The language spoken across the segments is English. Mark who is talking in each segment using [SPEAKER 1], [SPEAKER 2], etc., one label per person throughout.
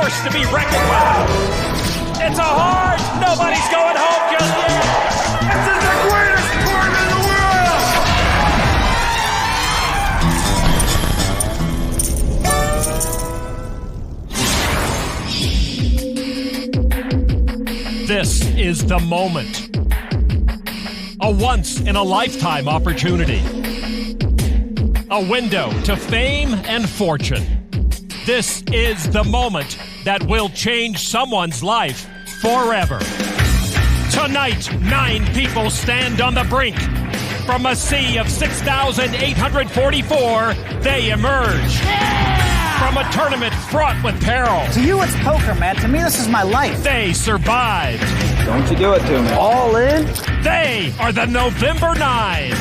[SPEAKER 1] force to be reckoned with. It's a heart. Nobody's going home just yet.
[SPEAKER 2] This is the greatest
[SPEAKER 1] sport in the world. This is the moment. A once-in-a-lifetime opportunity. A window to fame and fortune. This is the moment that will change someone's life forever. Tonight, 9 people stand on the brink. From a sea of 6,844, they emerge. From a tournament fraught with peril.
[SPEAKER 3] To you, it's poker, man. To me, this is my life.
[SPEAKER 1] They survived.
[SPEAKER 4] Don't you do it to me.
[SPEAKER 3] All in?
[SPEAKER 1] They are the November 9.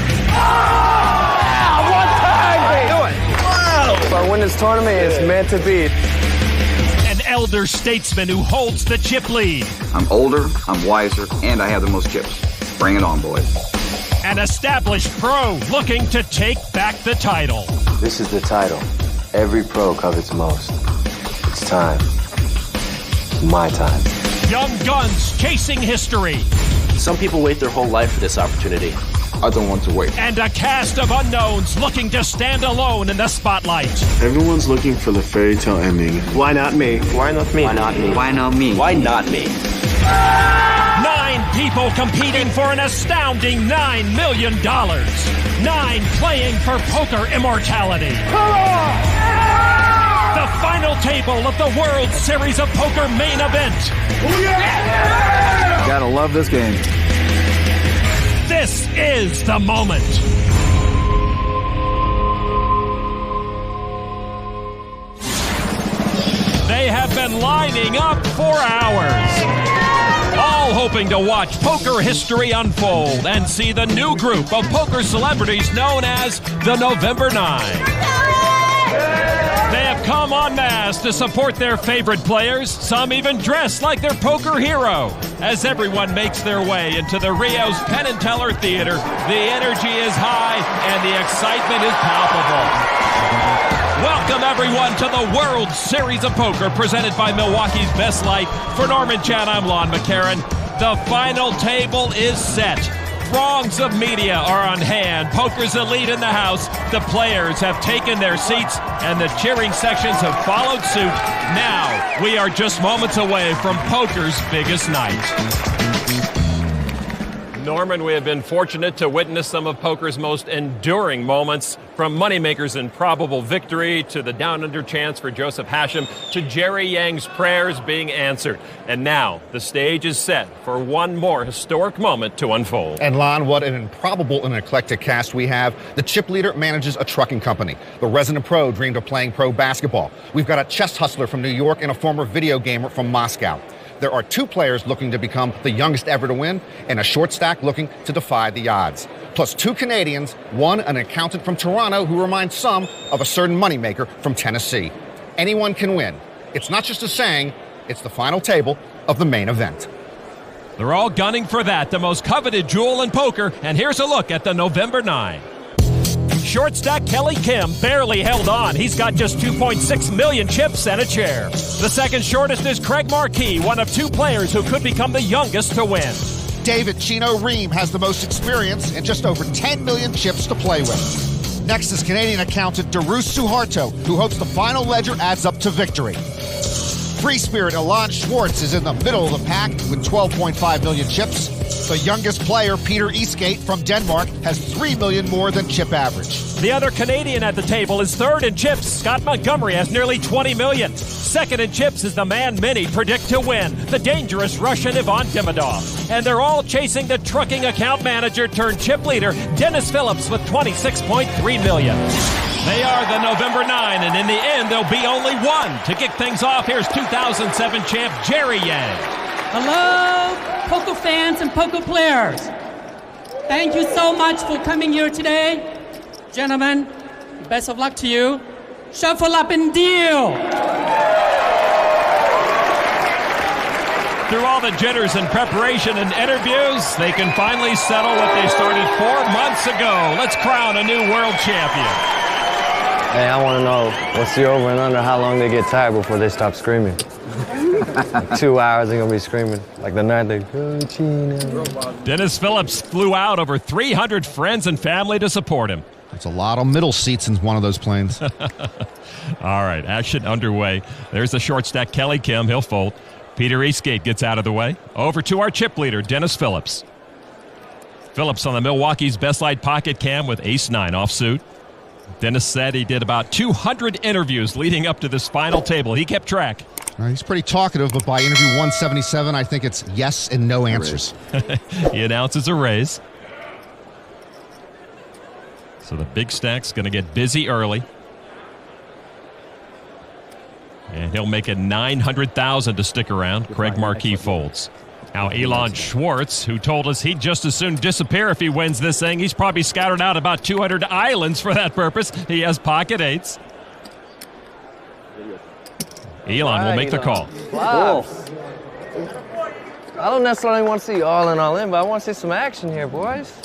[SPEAKER 3] One time, baby!
[SPEAKER 4] Do it. Wow. If I win this tournament, it's meant to be.
[SPEAKER 1] An elder statesman who holds the chip lead.
[SPEAKER 5] I'm older, I'm wiser, and I have the most chips. Bring it on, boys.
[SPEAKER 1] An established pro looking to take back the title.
[SPEAKER 6] This is the title every pro covets most. It's time. It's my time.
[SPEAKER 1] Young guns chasing history.
[SPEAKER 7] Some people wait their whole life for this opportunity.
[SPEAKER 5] I don't want to wait.
[SPEAKER 1] And a cast of unknowns looking to stand alone in the spotlight.
[SPEAKER 8] Everyone's looking for the fairy tale ending.
[SPEAKER 7] Why not me? Why not me? Why not me?
[SPEAKER 5] Why not me?
[SPEAKER 7] Why not me?
[SPEAKER 1] 9 people competing for an astounding $9 million. 9 playing for poker immortality. The final table of the World Series of Poker Main Event.
[SPEAKER 4] Gotta love this game.
[SPEAKER 1] This is the moment. They have been lining up for hours, all hoping to watch poker history unfold and see the new group of poker celebrities known as the November 9. They have come en masse to support their favorite players, some even dressed like their poker hero. As everyone makes their way into the Rio's Penn and Teller Theater, the energy is high and the excitement is palpable. Welcome everyone to the World Series of Poker presented by Milwaukee's Best Light. For Norman Chan, I'm Lon McCarran. The final table is set. Throngs of media are on hand. Poker's elite in the house. The players have taken their seats, and the cheering sections have followed suit. Now, we are just moments away from poker's biggest night. Norman, we have been fortunate to witness some of poker's most enduring moments, from Moneymaker's improbable victory to the down-under chance for Joseph Hashem to Jerry Yang's prayers being answered. And now, the stage is set for one more historic moment to unfold.
[SPEAKER 9] And Lon, what an improbable and eclectic cast we have. The chip leader manages a trucking company. The resident pro dreamed of playing pro basketball. We've got a chess hustler from New York and a former video gamer from Moscow. There are 2 players looking to become the youngest ever to win, and a short stack looking to defy the odds. Plus 2 Canadians, one an accountant from Toronto who reminds some of a certain moneymaker from Tennessee. Anyone can win. It's not just a saying, it's the final table of the main event.
[SPEAKER 1] They're all gunning for that, the most coveted jewel in poker, and here's a look at the November 9. Short stack Kelly Kim barely held on. He's got just 2.6 million chips and a chair. The second shortest is Craig Marquis, one of 2 players who could become the youngest to win.
[SPEAKER 9] David Chino Rheem has the most experience and just over 10 million chips to play with. Next is Canadian accountant Darus Suharto, who hopes the final ledger adds up to victory. Free spirit Ylon Schwartz is in the middle of the pack with 12.5 million chips. The youngest player, Peter Eastgate from Denmark, has 3 million more than chip average.
[SPEAKER 1] The other Canadian at the table is third in chips. Scott Montgomery has nearly 20 million. Second in chips is the man many predict to win, the dangerous Russian Ylon Demidov. And they're all chasing the trucking account manager turned chip leader, Dennis Phillips, with 26.3 million. They are the November 9, and in the end, there'll be only one. To kick things off, here's 2007 champ Jerry Yang.
[SPEAKER 10] Hello, poker fans and poker players. Thank you so much for coming here today. Gentlemen, best of luck to you. Shuffle up and deal.
[SPEAKER 1] Through all the jitters and preparation and interviews, they can finally settle what they started 4 months ago. Let's crown a new world champion.
[SPEAKER 6] Hey, I want to know what's the over and under, how long they get tired before they stop screaming. Like 2 hours they're going to be screaming. Like the night they go, Chino.
[SPEAKER 1] Dennis Phillips flew out over 300 friends and family to support him.
[SPEAKER 9] It's a lot of middle seats in one of those planes.
[SPEAKER 1] All right, action underway. There's the short stack, Kelly Kim. He'll fold. Peter Eastgate gets out of the way. Over to our chip leader, Dennis Phillips. Phillips on the Milwaukee's best light pocket cam with ace-9 offsuit. Dennis said he did about 200 interviews leading up to this final table. He kept track.
[SPEAKER 9] He's pretty talkative, but by interview 177, I think it's yes and no answers.
[SPEAKER 1] He announces a raise. So the big stack's going to get busy early. And he'll make it $900,000 to stick around. Craig Marquis folds. Now Ylon Schwartz, who told us he'd just as soon disappear if he wins this thing. He's probably scattered out about 200 islands for that purpose. He has pocket eights. Ylon will make the call.
[SPEAKER 6] Flops. I don't necessarily want to see all in, but I want to see some action here, boys.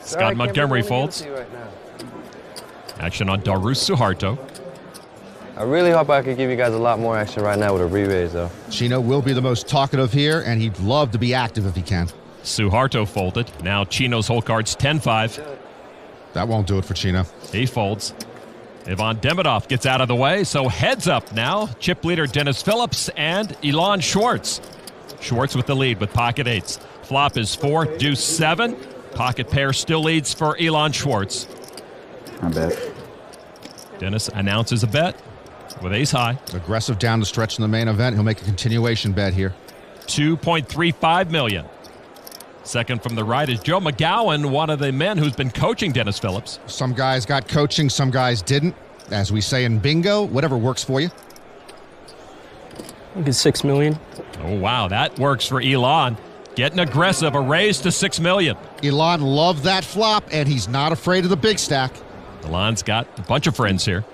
[SPEAKER 1] Scott Montgomery folds.
[SPEAKER 6] Right now.
[SPEAKER 1] Action on Darus Suharto.
[SPEAKER 6] I really hope I could give you guys a lot more action right now with a re-raise, though.
[SPEAKER 9] Chino will be the most talkative here, and he'd love to be active if he can.
[SPEAKER 1] Suharto folded. Now Chino's whole card's 10-5.
[SPEAKER 9] That won't do it for Chino.
[SPEAKER 1] He folds. Ivan Demidov gets out of the way, so heads up now. Chip leader Dennis Phillips and Ylon Schwartz. Schwartz with the lead with pocket eights. Flop is 4, deuce 7. Pocket pair still leads for Ylon Schwartz.
[SPEAKER 5] I bet.
[SPEAKER 1] Dennis announces a bet with ace high.
[SPEAKER 9] Aggressive down the stretch in the main event. He'll make a continuation bet here.
[SPEAKER 1] $2.35 million. Second from the right is Joe McGowan, one of the men who's been coaching Dennis Phillips.
[SPEAKER 9] Some guys got coaching, some guys didn't. As we say in bingo, whatever works for you.
[SPEAKER 11] I think it's $6 million.
[SPEAKER 1] Oh, wow, that works for Ylon. Getting aggressive, a raise to $6 million.
[SPEAKER 9] Ylon loved that flop, and he's not afraid of the big stack.
[SPEAKER 1] Ylon's got a bunch of friends here.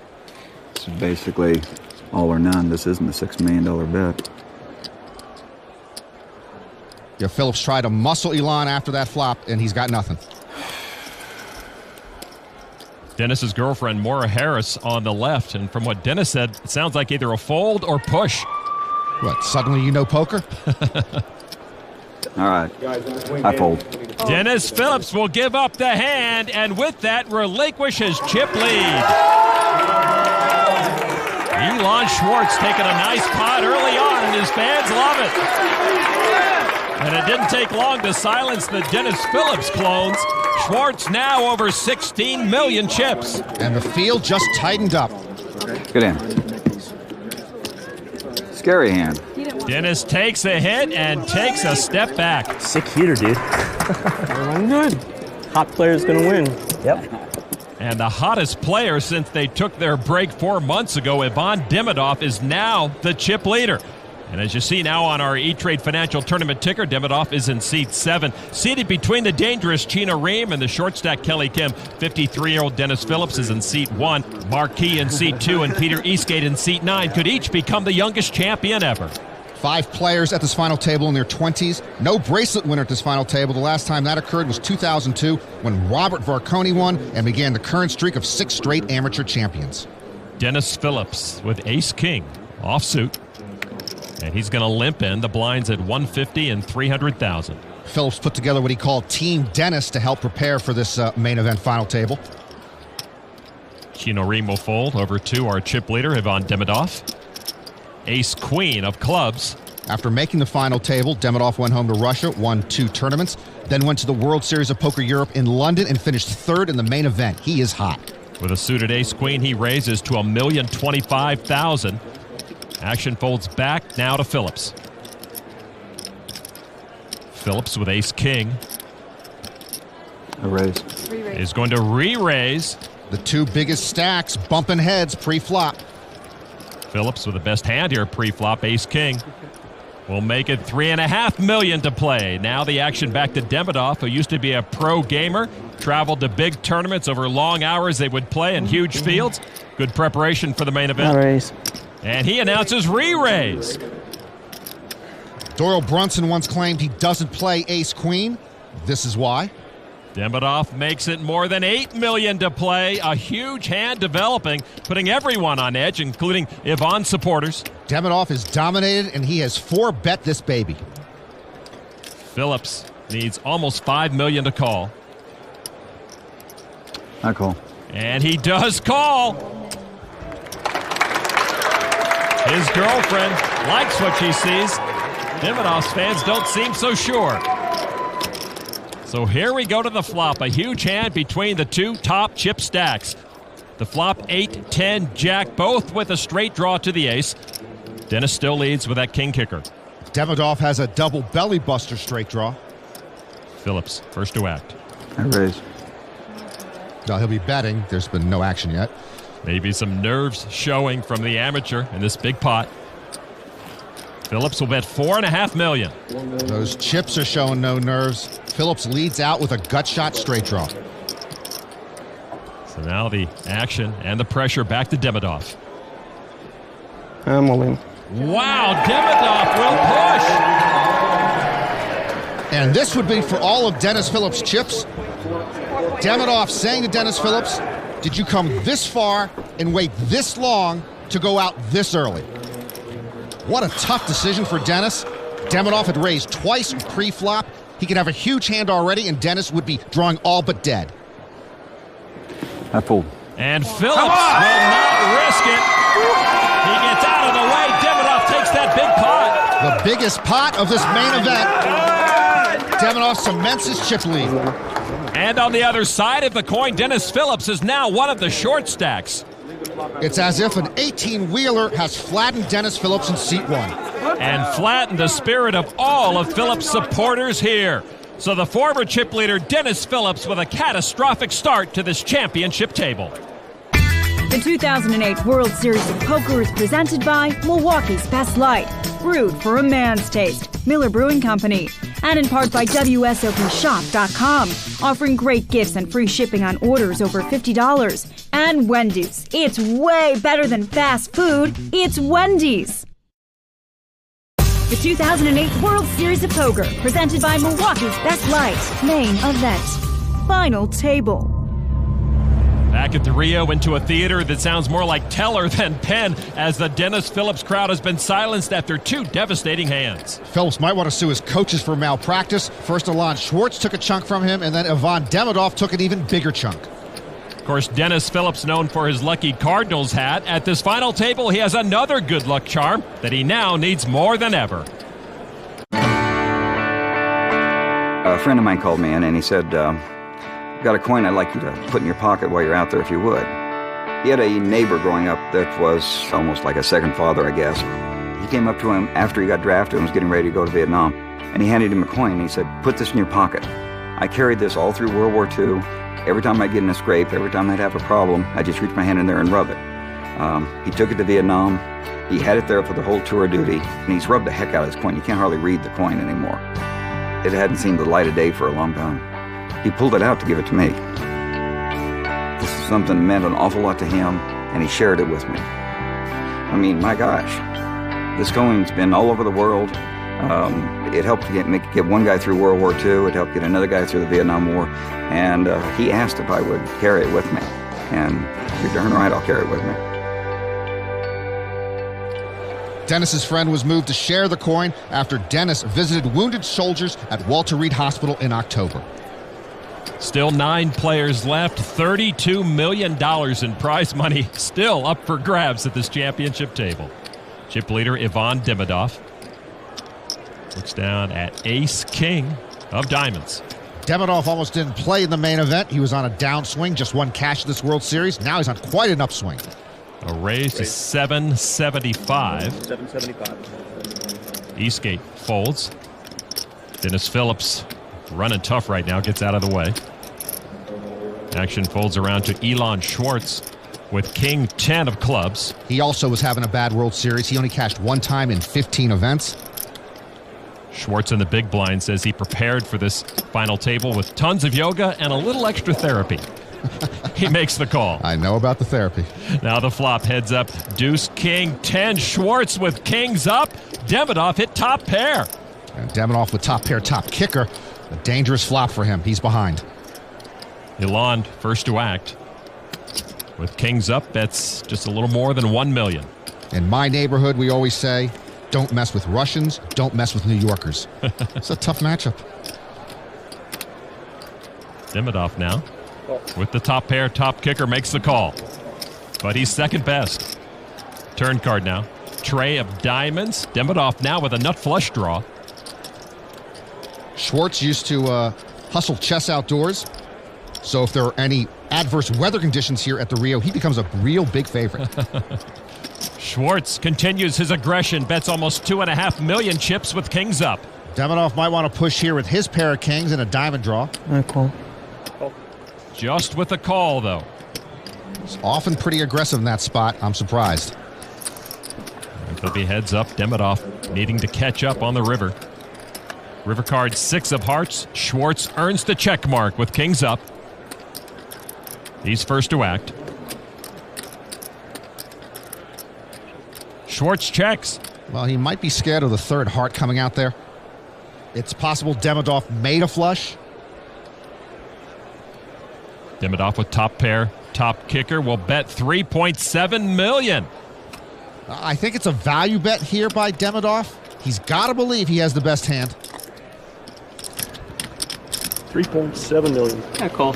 [SPEAKER 5] This is basically all or none. This isn't a $6 million bet.
[SPEAKER 9] Yeah, Phillips tried to muscle Ylon after that flop, and he's got nothing.
[SPEAKER 1] Dennis's girlfriend, Maura Harris, on the left. And from what Dennis said, it sounds like either a fold or push.
[SPEAKER 9] What, suddenly you know poker?
[SPEAKER 5] All right, I fold.
[SPEAKER 1] Dennis Phillips will give up the hand, and with that, relinquish his chip lead. Ylon Schwartz taking a nice pot early on, and his fans love it. And it didn't take long to silence the Dennis Phillips clones. Schwartz now over 16 million chips.
[SPEAKER 9] And the field just tightened up.
[SPEAKER 5] Good hand. Scary hand.
[SPEAKER 1] Dennis takes a hit and takes a step back.
[SPEAKER 11] Sick heater, dude. I'm good. Hot player's gonna win. Yep.
[SPEAKER 1] And the hottest player since they took their break 4 months ago, Ivan Demidov, is now the chip leader. And as you see now on our E-Trade Financial Tournament ticker, Demidov is in seat 7. Seated between the dangerous Chino Rheem and the short stack Kelly Kim, 53-year-old Dennis Phillips is in seat 1. Marquis in seat 2 and Peter Eastgate in seat 9 could each become the youngest champion ever.
[SPEAKER 9] 5 players at this final table in their 20s. No bracelet winner at this final table. The last time that occurred was 2002 when Robert Varconi won and began the current streak of 6 straight amateur champions.
[SPEAKER 1] Dennis Phillips with ace-king offsuit. And he's going to limp in. The blinds at 150 and 300,000.
[SPEAKER 9] Phillips put together what he called Team Dennis to help prepare for this main event final table.
[SPEAKER 1] Chino Rheem will fold over to our chip leader, Ivan Demidov. Ace-queen of clubs.
[SPEAKER 9] After making the final table, Demidov went home to Russia, won 2 tournaments, then went to the World Series of Poker Europe in London and finished 3rd in the main event. He is hot.
[SPEAKER 1] With a suited ace-queen, he raises to $1,025,000. Action folds back now to Phillips. Phillips with ace-king.
[SPEAKER 5] A raise.
[SPEAKER 1] Is going to re-raise.
[SPEAKER 9] The 2 biggest stacks bumping heads pre-flop.
[SPEAKER 1] Phillips with the best hand here pre-flop, ace-king. Will make it $3.5 million to play. Now the action back to Demidov, who used to be a pro gamer. Traveled to big tournaments over long hours they would play in huge fields. Good preparation for the main event.
[SPEAKER 11] Raise.
[SPEAKER 1] And he announces re-raise.
[SPEAKER 9] Doyle Brunson once claimed he doesn't play ace-queen. This is why.
[SPEAKER 1] Demidov makes it more than $8 million to play. A huge hand developing, putting everyone on edge, including Ylon supporters.
[SPEAKER 9] Demidov is dominated, and he has 4-bet this baby.
[SPEAKER 1] Phillips needs almost $5 million to call.
[SPEAKER 5] I call.
[SPEAKER 1] And he does call. His girlfriend likes what she sees. Demidov's fans don't seem so sure. So here we go to the flop. A huge hand between the two top chip stacks. The flop 8, 10, jack, both with a straight draw to the ace. Dennis still leads with that king kicker.
[SPEAKER 9] Demidov has a double belly buster straight draw.
[SPEAKER 1] Phillips, first to act.
[SPEAKER 5] I raise.
[SPEAKER 9] No, he'll be betting. There's been no action yet.
[SPEAKER 1] Maybe some nerves showing from the amateur in this big pot. Phillips will bet $4.5 million.
[SPEAKER 9] Those chips are showing no nerves. Phillips leads out with a gut shot straight draw.
[SPEAKER 1] So now the action and the pressure back to Demidov.
[SPEAKER 11] I'm all in.
[SPEAKER 1] Wow, Demidov will push.
[SPEAKER 9] And this would be for all of Dennis Phillips' chips. Demidov saying to Dennis Phillips, did you come this far and wait this long to go out this early? What a tough decision for Dennis. Demidov had raised twice pre-flop. He could have a huge hand already, and Dennis would be drawing all but dead.
[SPEAKER 5] I fold.
[SPEAKER 1] And Phillips will not risk it. He gets out of the way. Demidov takes that big pot.
[SPEAKER 9] The biggest pot of this main event. Demidov cements his chip lead.
[SPEAKER 1] And on the other side of the coin, Dennis Phillips is now one of the short stacks.
[SPEAKER 9] It's as if an 18-wheeler has flattened Dennis Phillips in seat 1.
[SPEAKER 1] And flattened the spirit of all of Phillips' supporters here. So the former chip leader, Dennis Phillips, with a catastrophic start to this championship table.
[SPEAKER 12] The 2008 World Series of Poker is presented by Milwaukee's Best Light, brewed for a man's taste, Miller Brewing Company, and in part by WSOPshop.com, offering great gifts and free shipping on orders over $50. And Wendy's. It's way better than fast food. It's Wendy's. The 2008 World Series of Poker, presented by Milwaukee's Best Light, Main Event. Final table.
[SPEAKER 1] Back at the Rio, into a theater that sounds more like Teller than Penn, as the Dennis Phillips crowd has been silenced after two devastating hands.
[SPEAKER 9] Phillips might want to sue his coaches for malpractice. First, Ylon Schwartz took a chunk from him, and then Ylon Demidov took an even bigger chunk.
[SPEAKER 1] Of course, Dennis Phillips, known for his lucky Cardinals hat, at this final table he has another good luck charm that he now needs more than ever.
[SPEAKER 5] A friend of mine called me in and he said, got a coin I'd like you to put in your pocket while you're out there if you would. He had a neighbor growing up that was almost like a second father, I guess. He came up to him after he got drafted and was getting ready to go to Vietnam, and he handed him a coin and he said, put this in your pocket. I carried this all through World War II. Every time I'd get in a scrape, every time I'd have a problem, I'd just reach my hand in there and rub it. He took it to Vietnam. He had it there for the whole tour of duty, and he's rubbed the heck out of his coin. You can't hardly read the coin anymore. It hadn't seen the light of day for a long time. He pulled it out to give it to me. This is something that meant an awful lot to him, and he shared it with me. I mean, my gosh, this coin's been all over the world. It helped to get one guy through World War II. It helped get another guy through the Vietnam War. And he asked if I would carry it with me. And you're darn right, I'll carry it with me.
[SPEAKER 9] Dennis's friend was moved to share the coin after Dennis visited wounded soldiers at Walter Reed Hospital in October.
[SPEAKER 1] Still 9 players left, $32 million in prize money still up for grabs at this championship table. Chip leader Ylon Demidov looks down at ace-king of diamonds.
[SPEAKER 9] Demidov almost didn't play in the main event. He was on a downswing, just one cash this World Series. Now he's on quite an upswing.
[SPEAKER 1] A raise to 775.
[SPEAKER 11] 775.
[SPEAKER 1] Eastgate folds. Dennis Phillips running tough right now, gets out of the way. Action folds around to Ylon Schwartz with king 10 of clubs.
[SPEAKER 9] He also was having a bad World Series. He only cashed one time in 15 events.
[SPEAKER 1] Schwartz in the big blind says he prepared for this final table with tons of yoga and a little extra therapy. He makes the call.
[SPEAKER 9] I know about the therapy.
[SPEAKER 1] Now the flop heads up. Deuce, king, 10. Schwartz with kings up. Demidov hit top pair.
[SPEAKER 9] And Demidov with top pair, top kicker. A dangerous flop for him. He's behind.
[SPEAKER 1] Ylon, first to act. With kings up, that's just a little more than 1 million.
[SPEAKER 9] In my neighborhood, we always say, don't mess with Russians, don't mess with New Yorkers. It's a tough matchup.
[SPEAKER 1] Demidov now. With the top pair, top kicker makes the call. But he's second best. Turn card now. Tray of diamonds. Demidov now with a nut flush draw.
[SPEAKER 9] Schwartz used to hustle chess outdoors. So if there are any adverse weather conditions here at the Rio, he becomes a real big favorite.
[SPEAKER 1] Schwartz continues his aggression. Bets almost 2.5 million chips with kings up.
[SPEAKER 9] Demidov might want to push here with his pair of kings and a diamond draw.
[SPEAKER 11] Cool.
[SPEAKER 1] Just with a call, though.
[SPEAKER 9] It's often pretty aggressive in that spot. I'm surprised.
[SPEAKER 1] There'll be heads up. Demidov needing to catch up on the river. River card 6 of hearts. Schwartz earns the check mark with kings up. He's first to act. Schwartz checks.
[SPEAKER 9] Well, he might be scared of the third heart coming out there. It's possible Demidov made a flush.
[SPEAKER 1] Demidov with top pair, top kicker will bet 3.7 million.
[SPEAKER 9] I think it's a value bet here by Demidov. He's got to believe he has the best hand.
[SPEAKER 11] 3.7 million.
[SPEAKER 10] Yeah, call.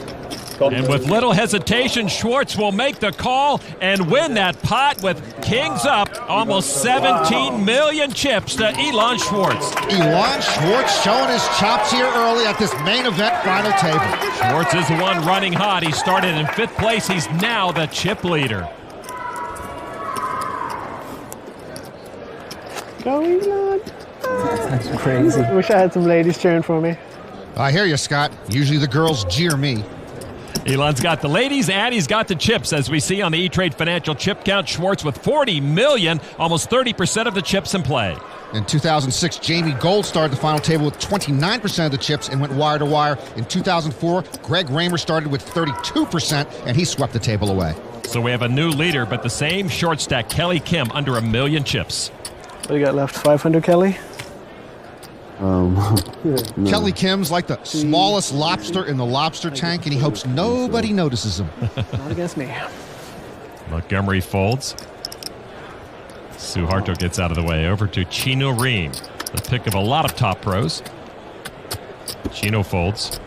[SPEAKER 1] And with little hesitation, Schwartz will make the call and win that pot with kings up. Almost 17 million chips to Ylon Schwartz.
[SPEAKER 9] Ylon Schwartz showing his chops here early at this main event final table.
[SPEAKER 1] Schwartz is the one running hot. He started in 5th place. He's now the chip leader.
[SPEAKER 11] Go Ylon. That's crazy. Wish I had some ladies cheering for me.
[SPEAKER 9] I hear you, Scott. Usually the girls jeer me.
[SPEAKER 1] Ylon's got the ladies and he's got the chips, as we see on the E-Trade Financial chip count. Schwartz with 40 million, almost 30% of the chips in play.
[SPEAKER 9] In 2006, Jamie Gold started the final table with 29% of the chips and went wire to wire. In 2004, Craig Rheem started with 32%, and he swept the table away.
[SPEAKER 1] So we have a new leader, but the same short stack, Kelly Kim, under 1 million chips.
[SPEAKER 11] What do you got left? 500, Kelly?
[SPEAKER 8] No.
[SPEAKER 9] Kelly Kim's like the smallest lobster in the lobster tank, and he hopes nobody notices him.
[SPEAKER 11] Not against me.
[SPEAKER 1] Montgomery folds. Suharto gets out of the way. Over to Chino Rheem, the pick of a lot of top pros. Chino folds.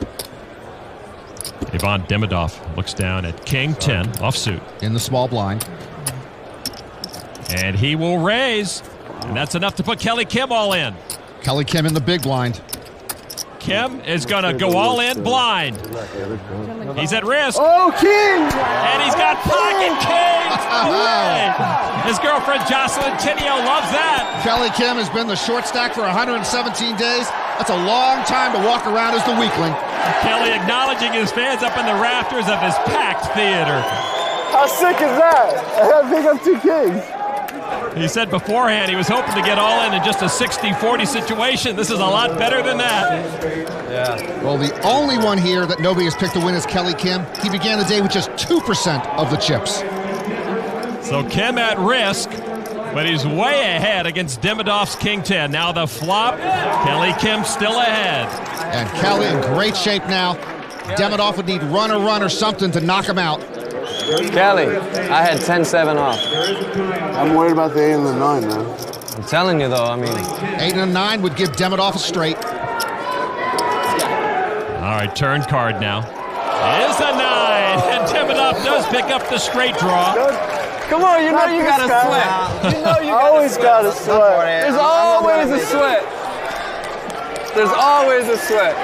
[SPEAKER 1] Ivan Demidov looks down at King 10, offsuit.
[SPEAKER 9] In the small blind.
[SPEAKER 1] And he will raise. And that's enough to put Kelly Kim all in.
[SPEAKER 9] Kelly Kim in the big blind.
[SPEAKER 1] Kim is going to go all in blind. He's at risk.
[SPEAKER 11] Oh, King!
[SPEAKER 1] And he's got pocket kings. His girlfriend Jocelyn Tinio loves that.
[SPEAKER 9] Kelly Kim has been the short stack for 117 days. That's a long time to walk around as the weakling.
[SPEAKER 1] Kelly acknowledging his fans up in the rafters of his packed theater.
[SPEAKER 11] How sick is that? I pick up 2 kings.
[SPEAKER 1] He said beforehand he was hoping to get all in just a 60-40 situation. This is a lot better than that.
[SPEAKER 9] Yeah. Well, the only one here that nobody has picked to win is Kelly Kim. He began the day with just 2% of the chips.
[SPEAKER 1] So Kim at risk, but he's way ahead against Demidov's King 10. Now the flop, Kelly Kim still ahead.
[SPEAKER 9] And Kelly in great shape now. Demidov would need run or something to knock him out.
[SPEAKER 6] Kelly, I had 10-7 off.
[SPEAKER 8] I'm worried about the 8 and the 9, man.
[SPEAKER 6] I'm telling you, though, I mean...
[SPEAKER 9] 8 and a 9 would give Demidov a straight.
[SPEAKER 1] All right, turn card now. Is a 9, and Demidov does pick up the straight draw.
[SPEAKER 11] Come on, you know you got to sweat. You know you always got to sweat. There's always a sweat. There's always a sweat.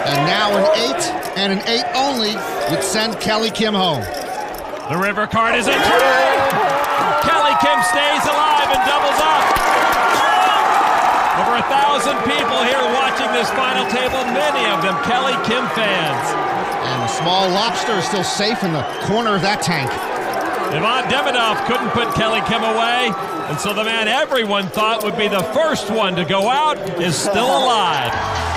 [SPEAKER 9] And now an 8 and an 8 only would send Kelly Kim home.
[SPEAKER 1] The river card is a turn. Kelly Kim stays alive and doubles up. Over 1,000 people here watching this final table, many of them Kelly Kim fans.
[SPEAKER 9] And the small lobster is still safe in the corner of that tank.
[SPEAKER 1] Ivan Demidov couldn't put Kelly Kim away, and so the man everyone thought would be the first one to go out is still alive.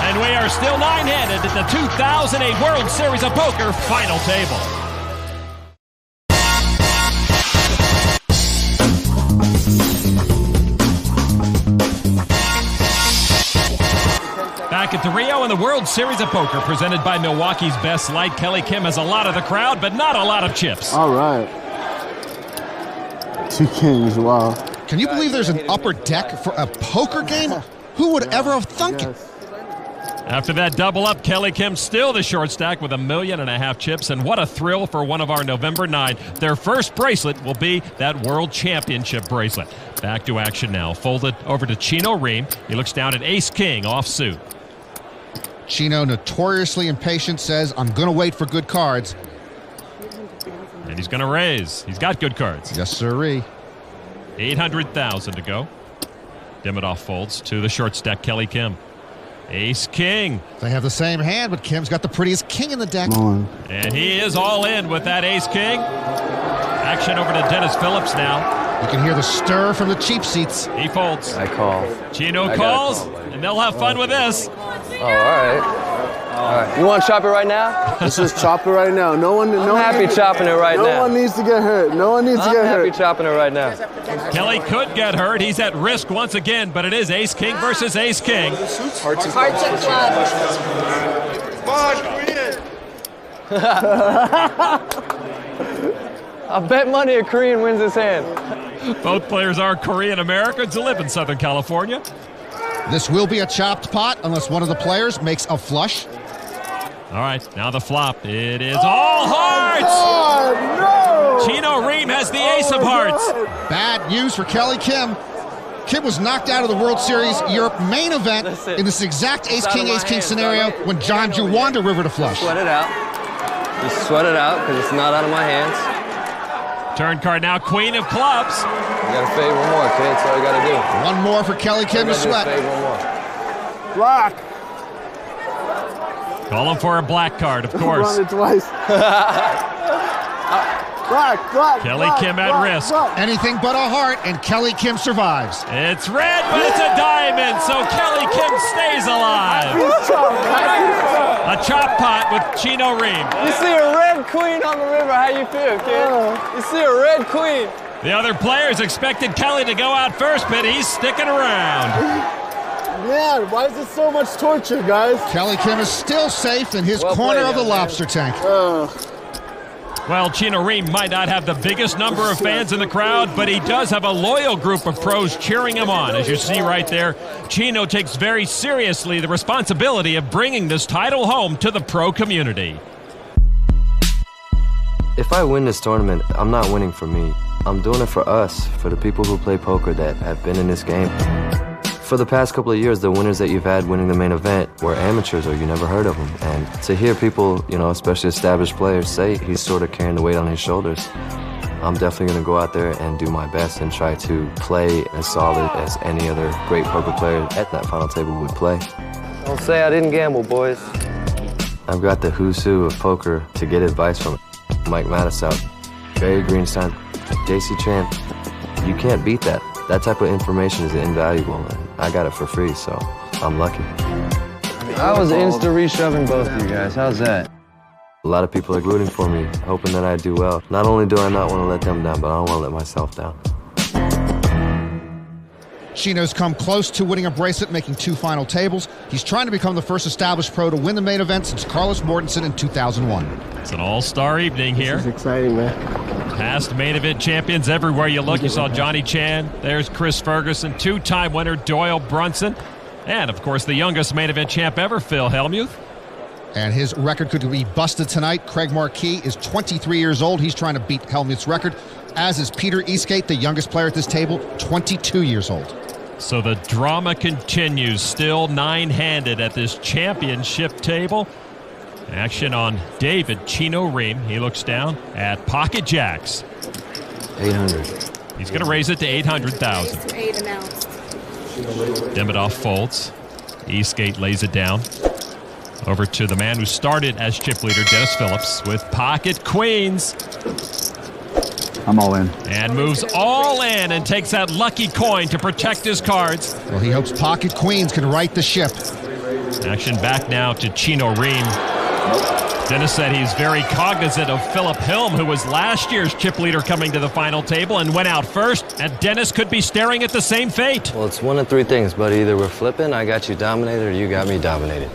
[SPEAKER 1] And we are still nine-handed at the 2008 World Series of Poker final table. Back at to Rio and the World Series of Poker presented by Milwaukee's Best Light. Kelly Kim has a lot of the crowd, but not a lot of chips.
[SPEAKER 8] All right. 2 kings, wow.
[SPEAKER 9] Can you believe there's an upper deck for a poker game? Who would ever have thunk it?
[SPEAKER 1] After that double up, Kelly Kim still the short stack with 1.5 million chips, and what a thrill for one of our November 9. Their first bracelet will be that World Championship bracelet. Back to action now. Folded over to Chino Rheem. He looks down at ace-king offsuit.
[SPEAKER 9] Chino, notoriously impatient, says, I'm going to wait for good cards.
[SPEAKER 1] And he's going to raise. He's got good cards.
[SPEAKER 9] Yes, sirree.
[SPEAKER 1] 800,000 to go. Demidov folds to the short stack, Kelly Kim. Ace-king.
[SPEAKER 9] They have the same hand, but Kim's got the prettiest king in the deck.
[SPEAKER 1] And he is all in with that ace-king. Action over to Dennis Phillips now.
[SPEAKER 9] You can hear the stir from the cheap seats.
[SPEAKER 1] He folds.
[SPEAKER 6] I call.
[SPEAKER 1] Chino calls, and they'll have fun with this.
[SPEAKER 6] Oh, all right. All right. You want to chop it right now?
[SPEAKER 8] Let's just chop it right now.
[SPEAKER 6] I'm happy chopping it right now.
[SPEAKER 8] No one needs to get hurt. No one needs to get hurt.
[SPEAKER 6] I'm happy chopping it right now.
[SPEAKER 1] Kelly could get hurt. He's at risk once again, but it is ace-king versus ace-king.
[SPEAKER 11] Hearts and clubs.
[SPEAKER 6] I bet money a Korean wins this hand.
[SPEAKER 1] Both players are Korean Americans who live in Southern California.
[SPEAKER 9] This will be a chopped pot unless one of the players makes a flush.
[SPEAKER 1] All right, now the flop. It is all hearts!
[SPEAKER 8] Oh, no!
[SPEAKER 1] Chino Rheem has the ace of hearts.
[SPEAKER 9] Bad news for Kelly Kim. Kim was knocked out of the World Series Europe main event in this exact ace-king scenario when John drew Wanda River to flush.
[SPEAKER 6] Sweat it out. Just sweat it out because it's not out of my hands.
[SPEAKER 1] Turn card now, queen of clubs.
[SPEAKER 6] You got to fade one more, kid. That's all you got to do.
[SPEAKER 9] One more for Kelly Kim to sweat.
[SPEAKER 6] Fade one more.
[SPEAKER 8] Black.
[SPEAKER 1] Call him for a black card, of course.
[SPEAKER 8] Run it twice. Black.
[SPEAKER 1] Kelly Kim at risk.
[SPEAKER 9] Anything but a heart, and Kelly Kim survives.
[SPEAKER 1] It's red, but it's a diamond, so Kelly Kim stays alive. A chop pot with Chino Rheem.
[SPEAKER 6] You see a red queen on the river, how you feel, kid? You see a red queen.
[SPEAKER 1] The other players expected Kelly to go out first, but he's sticking around.
[SPEAKER 8] Man, why is it so much torture, guys?
[SPEAKER 9] Kelly Kim is still safe in his corner of the lobster tank.
[SPEAKER 1] Well, Chino Rheem might not have the biggest number of fans in the crowd, but he does have a loyal group of pros cheering him on. As you see right there, Chino takes very seriously the responsibility of bringing this title home to the pro community.
[SPEAKER 6] If I win this tournament, I'm not winning for me. I'm doing it for us, for the people who play poker that have been in this game. For the past couple of years, the winners that you've had winning the main event were amateurs or you never heard of them. And to hear people, especially established players, say he's sort of carrying the weight on his shoulders, I'm definitely going to go out there and do my best and try to play as solid as any other great poker player at that final table would play. Don't say I didn't gamble, boys. I've got the who's who of poker to get advice from. Mike Matisout, Barry Greenstein, JC Chan. You can't beat that. That type of information is invaluable, and I got it for free, so I'm lucky. I was insta-reshoving both of you guys. How's that? A lot of people are rooting for me, hoping that I do well. Not only do I not want to let them down, but I don't want to let myself down.
[SPEAKER 9] Chino's come close to winning a bracelet, making 2 final tables. He's trying to become the first established pro to win the main event since Carlos Mortensen in 2001.
[SPEAKER 1] It's an all-star evening here.
[SPEAKER 8] This is exciting, man.
[SPEAKER 1] Past main event champions everywhere you look. You saw Johnny Chan. There's Chris Ferguson, 2-time winner Doyle Brunson. And, of course, the youngest main event champ ever, Phil Hellmuth.
[SPEAKER 9] And his record could be busted tonight. Craig Marquis is 23 years old. He's trying to beat Hellmuth's record, as is Peter Eastgate, the youngest player at this table, 22 years old.
[SPEAKER 1] So the drama continues, still 9-handed at this championship table. Action on David Chino Rheem. He looks down at pocket jacks.
[SPEAKER 6] 800.
[SPEAKER 1] He's going to raise it to 800,000. Demidov folds. Eastgate lays it down. Over to the man who started as chip leader, Dennis Phillips, with pocket queens.
[SPEAKER 5] I'm all in.
[SPEAKER 1] And moves all in and takes that lucky coin to protect his cards.
[SPEAKER 9] Well, he hopes pocket queens can right the ship.
[SPEAKER 1] Action back now to Chino Rheem. Dennis said he's very cognizant of Philip Hilm, who was last year's chip leader coming to the final table and went out first, and Dennis could be staring at the same fate.
[SPEAKER 6] Well, it's one of three things, buddy. Either we're flipping, I got you dominated, or you got me dominated.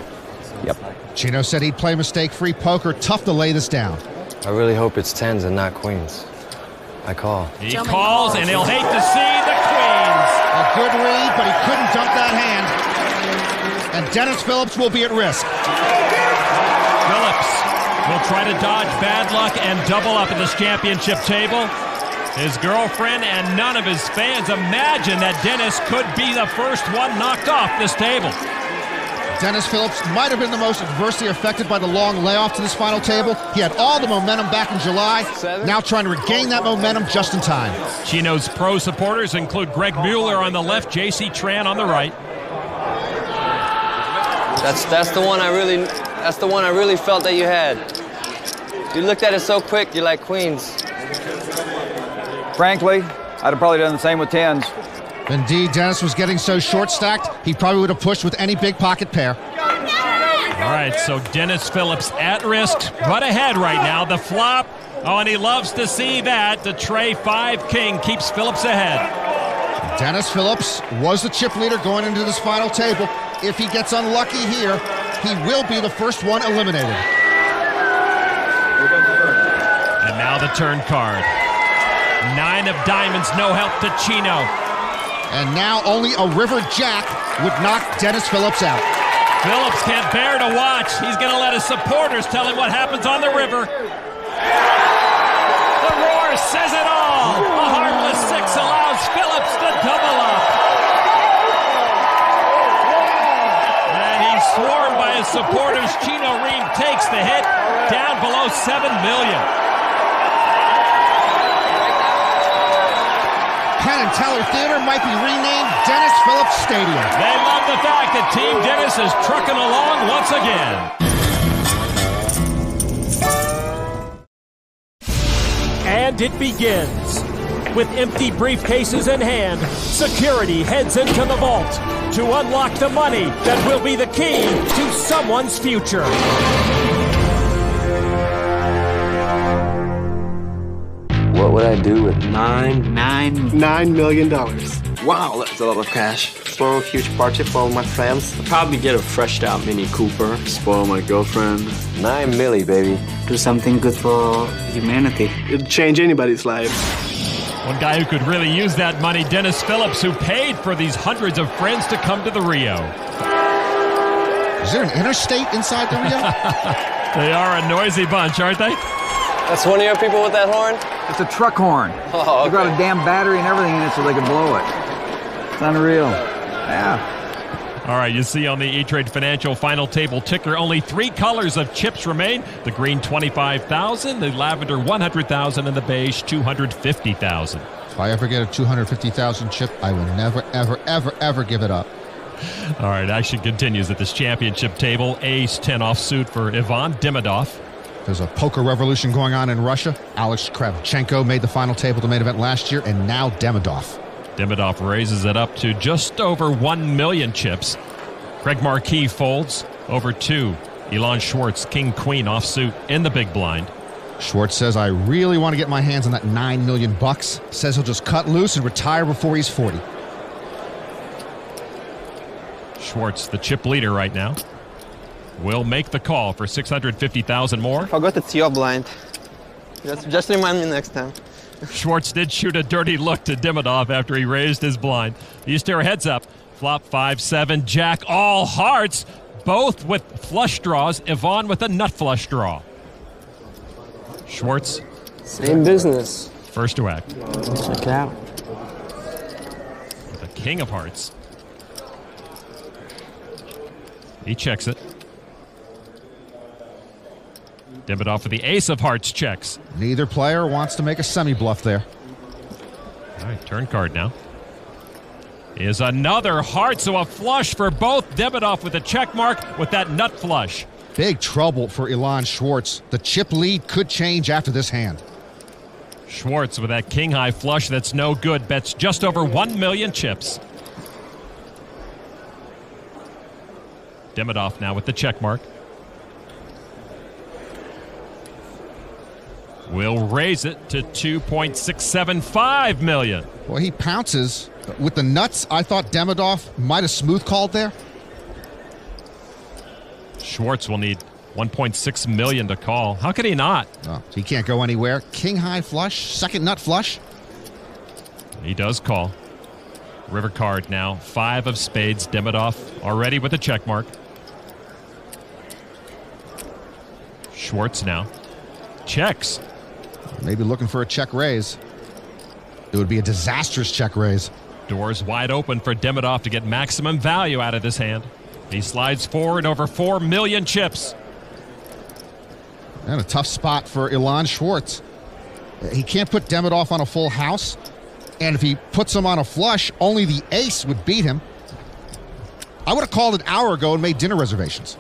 [SPEAKER 5] Yep.
[SPEAKER 9] Chino said he'd play mistake-free poker. Tough to lay this down.
[SPEAKER 6] I really hope it's tens and not queens. I call.
[SPEAKER 1] He calls, and he'll hate to see the queens.
[SPEAKER 9] A good read, but he couldn't dump that hand. And Dennis Phillips will be at risk.
[SPEAKER 1] Phillips will try to dodge bad luck and double up at this championship table. His girlfriend and none of his fans imagine that Dennis could be the first one knocked off this table.
[SPEAKER 9] Dennis Phillips might have been the most adversely affected by the long layoff to this final table. He had all the momentum back in July, now trying to regain that momentum just in time.
[SPEAKER 1] Chino's pro supporters include Greg Mueller on the left, J.C. Tran on the right.
[SPEAKER 6] That's the one I really felt that you had. You looked at it so quick, you're like queens.
[SPEAKER 5] Frankly, I'd have probably done the same with tens.
[SPEAKER 9] Indeed, Dennis was getting so short-stacked, he probably would have pushed with any big pocket pair.
[SPEAKER 1] All right, so Dennis Phillips at risk, but ahead right now. The flop, oh, and he loves to see that. The tray 5-king keeps Phillips ahead.
[SPEAKER 9] Dennis Phillips was the chip leader going into this final table. If he gets unlucky here, he will be the first one eliminated.
[SPEAKER 1] And now the turn card. 9 of diamonds, no help to Chino.
[SPEAKER 9] And now only a river jack would knock Dennis Phillips out.
[SPEAKER 1] Phillips can't bear to watch. He's going to let his supporters tell him what happens on the river. The roar says it all. A harmless 6 allows Phillips to double up. And he's swarmed by his supporters. Chino Rheem takes the hit, down below $7 million.
[SPEAKER 9] Penn and Teller Theater might be renamed Dennis Phillips Stadium.
[SPEAKER 1] They love the fact that Team Dennis is trucking along once again.
[SPEAKER 13] And it begins. With empty briefcases in hand, security heads into the vault to unlock the money that will be the key to someone's future.
[SPEAKER 6] What would I do with
[SPEAKER 7] $9 million. Wow, that's a lot of cash. Throw a huge party for all my friends. Probably get a freshed out Mini Cooper. Spoil my girlfriend.
[SPEAKER 6] $9 million, baby.
[SPEAKER 3] Do something good for humanity.
[SPEAKER 7] It'd change anybody's life.
[SPEAKER 1] One guy who could really use that money, Dennis Phillips, who paid for these hundreds of friends to come to the Rio.
[SPEAKER 9] Is there an interstate inside the Rio?
[SPEAKER 1] They are a noisy bunch, aren't they?
[SPEAKER 6] That's one of your people with that horn?
[SPEAKER 5] It's a truck horn.
[SPEAKER 6] Oh, okay.
[SPEAKER 5] They've got a damn battery and everything in it so they can blow it. It's unreal. Yeah.
[SPEAKER 1] All right, you see on the E-Trade Financial final table ticker, only 3 colors of chips remain. The green, 25,000, the lavender, 100,000, and the beige, 250,000.
[SPEAKER 9] If I ever get a 250,000 chip, I will never, ever, ever, ever give it up.
[SPEAKER 1] All right, action continues at this championship table. Ace 10 offsuit for Ylon Demidov.
[SPEAKER 9] There's a poker revolution going on in Russia. Alex Kravchenko made the final table to main event last year, and now Demidov.
[SPEAKER 1] Demidov raises it up to just over 1 million chips. Craig Marquis folds over 2. Ylon Schwartz, king-queen offsuit in the big blind.
[SPEAKER 9] Schwartz says, I really want to get my hands on that $9 million. Says he'll just cut loose and retire before he's 40.
[SPEAKER 1] Schwartz, the chip leader right now, will make the call for 650,000 more.
[SPEAKER 7] Forgot it's your blind. Just remind me next time.
[SPEAKER 1] Schwartz did shoot a dirty look to Demidov after he raised his blind. These two are heads up. Flop 5-7, jack, all hearts, both with flush draws. Ylon with a nut flush draw. Schwartz.
[SPEAKER 6] Same business.
[SPEAKER 1] First to act.
[SPEAKER 3] Check it out.
[SPEAKER 1] With a king of hearts. He checks it. Demidov for the ace of hearts checks.
[SPEAKER 9] Neither player wants to make a semi-bluff there.
[SPEAKER 1] All right, turn card now. Is another heart, so a flush for both. Demidov with a check mark with that nut flush.
[SPEAKER 9] Big trouble for Ylon Schwartz. The chip lead could change after this hand.
[SPEAKER 1] Schwartz with that king-high flush that's no good. Bets just over 1 million chips. Demidov now with the check mark. will raise it to $2.675 million.
[SPEAKER 9] Well, he pounces. With the nuts, I thought Demidov might have smooth called there.
[SPEAKER 1] Schwartz will need $1.6 million to call. How could he not?
[SPEAKER 9] Oh, he can't go anywhere. King high flush, second nut flush.
[SPEAKER 1] He does call. River card now, 5 of spades. Demidov already with a check mark. Schwartz now checks.
[SPEAKER 9] Maybe looking for a check raise. It would be a disastrous check raise.
[SPEAKER 1] Doors wide open for Demidov to get maximum value out of this hand. He slides forward over 4 million chips.
[SPEAKER 9] And a tough spot for Ylon Schwartz. He can't put Demidov on a full house. And if he puts him on a flush, only the ace would beat him. I would have called an hour ago and made dinner reservations.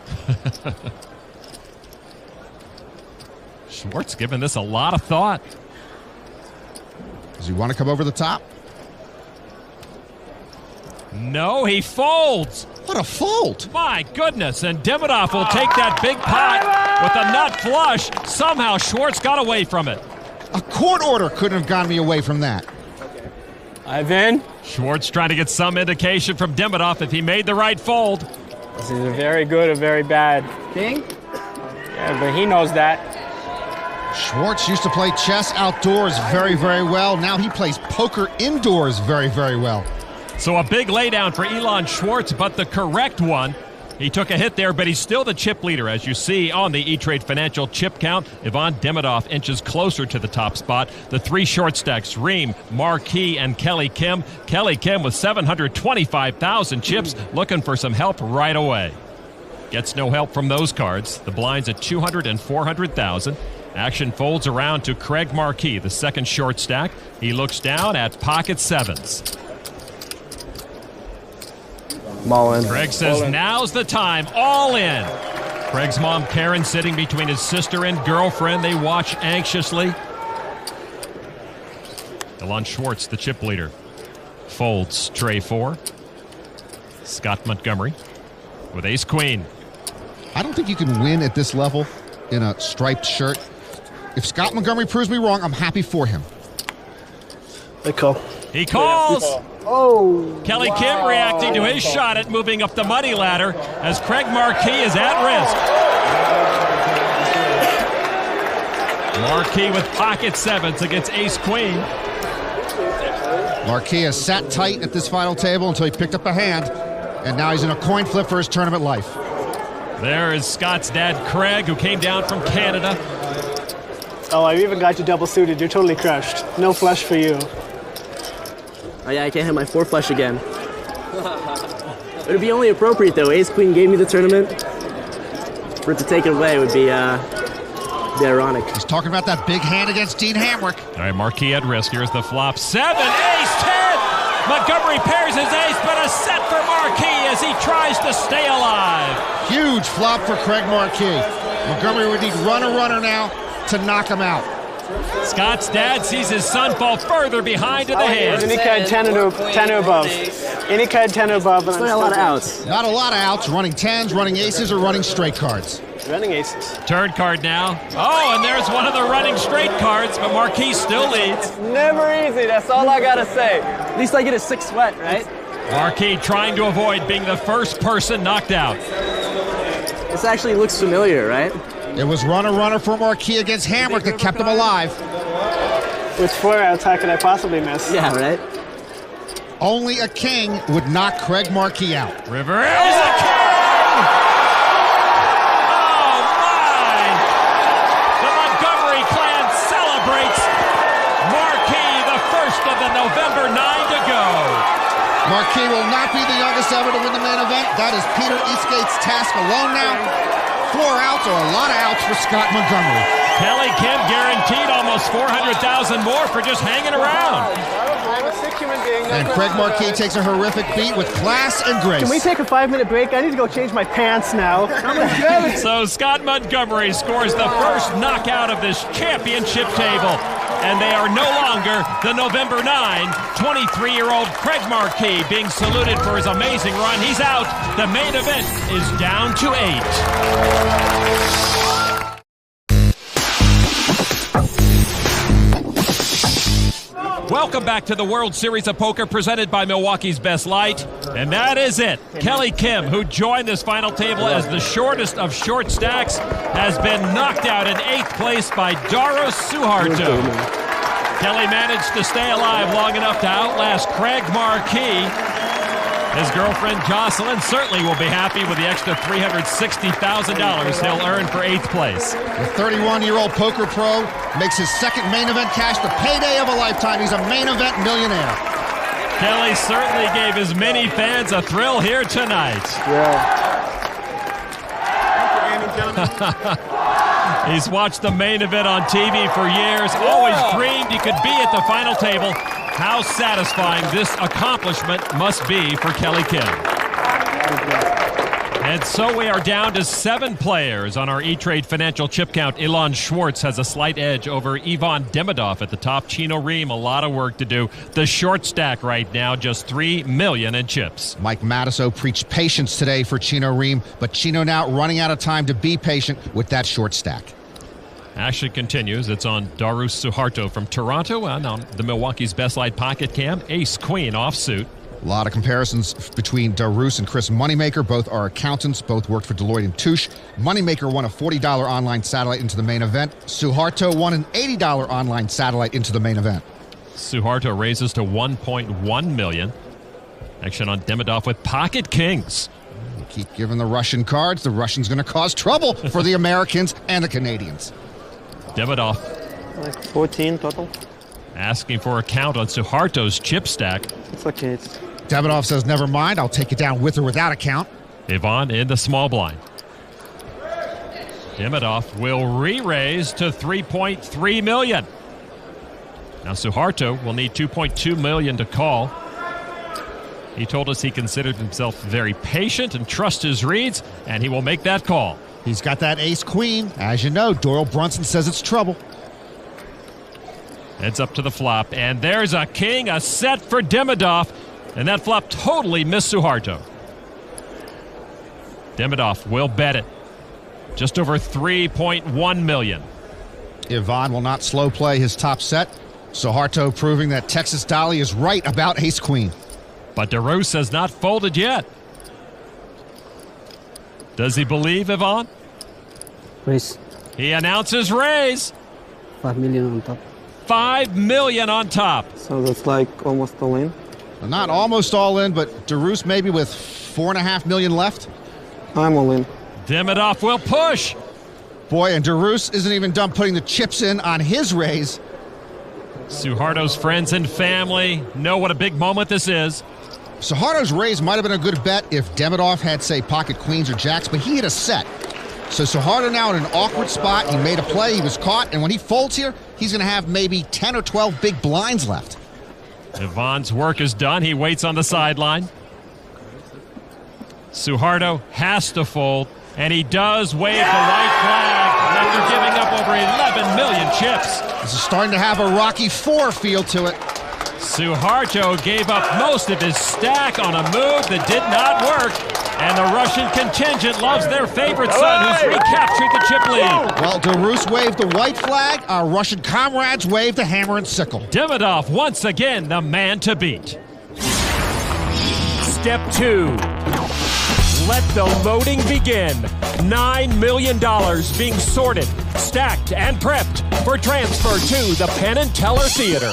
[SPEAKER 1] Schwartz giving this a lot of thought.
[SPEAKER 9] Does he want to come over the top?
[SPEAKER 1] No, he folds.
[SPEAKER 9] What a fold.
[SPEAKER 1] My goodness, and Demidov will take that big pot with a nut flush. Somehow Schwartz got away from it.
[SPEAKER 9] A court order couldn't have gotten me away from that.
[SPEAKER 11] Ivan.
[SPEAKER 1] Schwartz trying to get some indication from Demidov if he made the right fold.
[SPEAKER 11] This is a very good or very bad king. Yeah, but he knows that.
[SPEAKER 9] Schwartz used to play chess outdoors very, very well. Now he plays poker indoors very, very well.
[SPEAKER 1] So a big laydown for Ylon Schwartz, but the correct one. He took a hit there, but he's still the chip leader, as you see on the E-Trade Financial chip count. Ivan Demidov inches closer to the top spot. The 3 short stacks, Rheem, Marquis, and Kelly Kim. Kelly Kim with 725,000 chips, looking for some help right away. Gets no help from those cards. The blinds at 200 and 400,000. Action folds around to Craig Marquis, the second short stack. He looks down at pocket sevens.
[SPEAKER 11] All in.
[SPEAKER 1] Craig says now's the time, all in. Craig's mom, Karen, sitting between his sister and girlfriend. They watch anxiously. Ylon Schwartz, the chip leader, folds tray 4. Scott Montgomery with ace-queen.
[SPEAKER 9] I don't think you can win at this level in a striped shirt. If Scott Montgomery proves me wrong, I'm happy for him.
[SPEAKER 11] They call.
[SPEAKER 1] He calls.
[SPEAKER 11] Oh.
[SPEAKER 1] Kelly Kim reacting to his shot at moving up the money ladder as Craig Marquis is at risk. Marquis with pocket sevens against ace-queen.
[SPEAKER 9] Marquis has sat tight at this final table until he picked up a hand, and now he's in a coin flip for his tournament life.
[SPEAKER 1] There is Scott's dad, Craig, who came down from Canada.
[SPEAKER 14] Oh, I even got you double suited. You're totally crushed. No flush for you.
[SPEAKER 15] Oh yeah, I can't hit my 4 flush again. It would be only appropriate though. Ace Queen gave me the tournament. For it to take it away would be ironic.
[SPEAKER 9] He's talking about that big hand against Dean Hamrick.
[SPEAKER 1] All right, Marquis at risk. Here's the flop. 7, ace, 10. Montgomery pairs his ace, but a set for Marquis as he tries to stay alive.
[SPEAKER 9] Huge flop for Craig Marquis. Montgomery would need runner now to knock him out.
[SPEAKER 1] Scott's dad sees his son fall further behind in the hand.
[SPEAKER 14] Any kind 10 or above. Any kind 10 or above.
[SPEAKER 15] There's not a lot of outs.
[SPEAKER 9] Not a lot of outs. Running 10s, running aces, or running straight cards.
[SPEAKER 14] Running aces.
[SPEAKER 1] Turn card now. Oh, and there's one of the running straight cards, but Marquis still leads.
[SPEAKER 11] Never easy. That's all I gotta say.
[SPEAKER 15] At least I get a 6 sweat, right?
[SPEAKER 1] Marquis trying to avoid being the first person knocked out.
[SPEAKER 15] This actually looks familiar, right?
[SPEAKER 9] It was runner for Marquis against Hamrick that kept him alive.
[SPEAKER 14] With 4 outs, how could I possibly miss?
[SPEAKER 15] Yeah, right?
[SPEAKER 9] Only a king would knock Craig Marquis out.
[SPEAKER 1] River is a king! Oh, my! The Montgomery clan celebrates. Marquis, the first of the November 9 to go.
[SPEAKER 9] Marquis will not be the youngest ever to win the main event. That is Peter Eastgate's task alone now. 4 outs or a lot of outs for Scott Montgomery.
[SPEAKER 1] Kelly Kim guaranteed almost 400,000 more for just hanging around.
[SPEAKER 14] I'm a sick human being.
[SPEAKER 9] And Craig Marquis takes a horrific beat with class and grace.
[SPEAKER 14] Can we take a 5-minute break? I need to go change my pants now.
[SPEAKER 1] So Scott Montgomery scores the first knockout of this championship table. And they are no longer the November 9, 23-year-old Craig Marquis being saluted for his amazing run. He's out. The main event is down to 8. Welcome back to the World Series of Poker presented by Milwaukee's Best Light. And that is it. Kelly Kim, who joined this final table as the shortest of short stacks, has been knocked out in 8th place by Darus Suharto. Kelly managed to stay alive long enough to outlast Craig Marquis. His girlfriend Jocelyn certainly will be happy with the extra $360,000 he'll earn for 8th place.
[SPEAKER 9] The 31-year-old poker pro makes his second main event cash the payday of a lifetime. He's a main event millionaire.
[SPEAKER 1] Kelly certainly gave his many fans a thrill here tonight.
[SPEAKER 11] Yeah.
[SPEAKER 1] He's watched the main event on TV for years, always dreamed he could be at the final table. How satisfying this accomplishment must be for Kelly Kim. And so we are down to 7 players on our E-Trade financial chip count. Ylon Schwartz has a slight edge over Ivan Demidov at the top. Chino Rheem, a lot of work to do. The short stack right now, just $3 million in chips.
[SPEAKER 9] Mike Matusow preached patience today for Chino Rheem, but Chino now running out of time to be patient with that short stack.
[SPEAKER 1] Action continues. It's on Darus Suharto from Toronto and on the Milwaukee's Best Light pocket cam. Ace-Queen offsuit.
[SPEAKER 9] A lot of comparisons between Darus and Chris Moneymaker. Both are accountants. Both worked for Deloitte & Touche. Moneymaker won a $40 online satellite into the main event. Suharto won an $80 online satellite into the main event.
[SPEAKER 1] Suharto raises to $1.1 million. Action on Demidov with pocket kings.
[SPEAKER 9] Keep giving the Russian cards. The Russians going to cause trouble for the Americans and the Canadians.
[SPEAKER 1] Demidov.
[SPEAKER 11] Like 14 total.
[SPEAKER 1] Asking for a count on Suharto's chip stack.
[SPEAKER 11] It's okay.
[SPEAKER 9] Demidov says, never mind, I'll take it down with or without a count.
[SPEAKER 1] Ivan in the small blind. Demidov will re-raise to $3.3 million. Now Suharto will need $2.2 million to call. He told us he considered himself very patient and trusts his reads, and he will make that call.
[SPEAKER 9] He's got that ace-queen. As you know, Doyle Brunson says it's trouble.
[SPEAKER 1] Heads up to the flop, and there's a king, a set for Demidov, and that flop totally missed Suharto. Demidov will bet it. Just over $3.1 million.
[SPEAKER 9] Ivan will not slow play his top set. Suharto proving that Texas Dolly is right about ace-queen.
[SPEAKER 1] But Darus has not folded yet. Does he believe, Ivan?
[SPEAKER 3] Raise.
[SPEAKER 1] He announces raise.
[SPEAKER 3] 5 million on top.
[SPEAKER 1] 5 million on top.
[SPEAKER 11] So that's like almost all in?
[SPEAKER 9] Not almost all in, but Darus maybe with $4.5 million left.
[SPEAKER 11] I'm all in.
[SPEAKER 1] Demidov will push.
[SPEAKER 9] Boy, and Darus isn't even done putting the chips in on his raise.
[SPEAKER 1] Suharto's friends and family know what a big moment this is.
[SPEAKER 9] Suharto's raise might have been a good bet if Demidov had, say, pocket queens or jacks, but he hit a set. So Suharto now in an awkward spot. He made a play, he was caught, and when he folds here, he's going to have maybe 10 or 12 big blinds left.
[SPEAKER 1] Ivan's work is done. He waits on the sideline. Suharto has to fold, and he does wave the white flag after giving up over 11 million chips.
[SPEAKER 9] This is starting to have a Rocky IV feel to it.
[SPEAKER 1] Suharto gave up most of his stack on a move that did not work, and the Russian contingent loves their favorite son who's recaptured the chip lead.
[SPEAKER 9] Well, Darus waved the white flag, our Russian comrades waved the hammer and sickle.
[SPEAKER 1] Demidov once again the man to beat.
[SPEAKER 13] Step 2. Let the loading begin. $9 million being sorted, stacked, and prepped for transfer to the Penn and Teller Theater.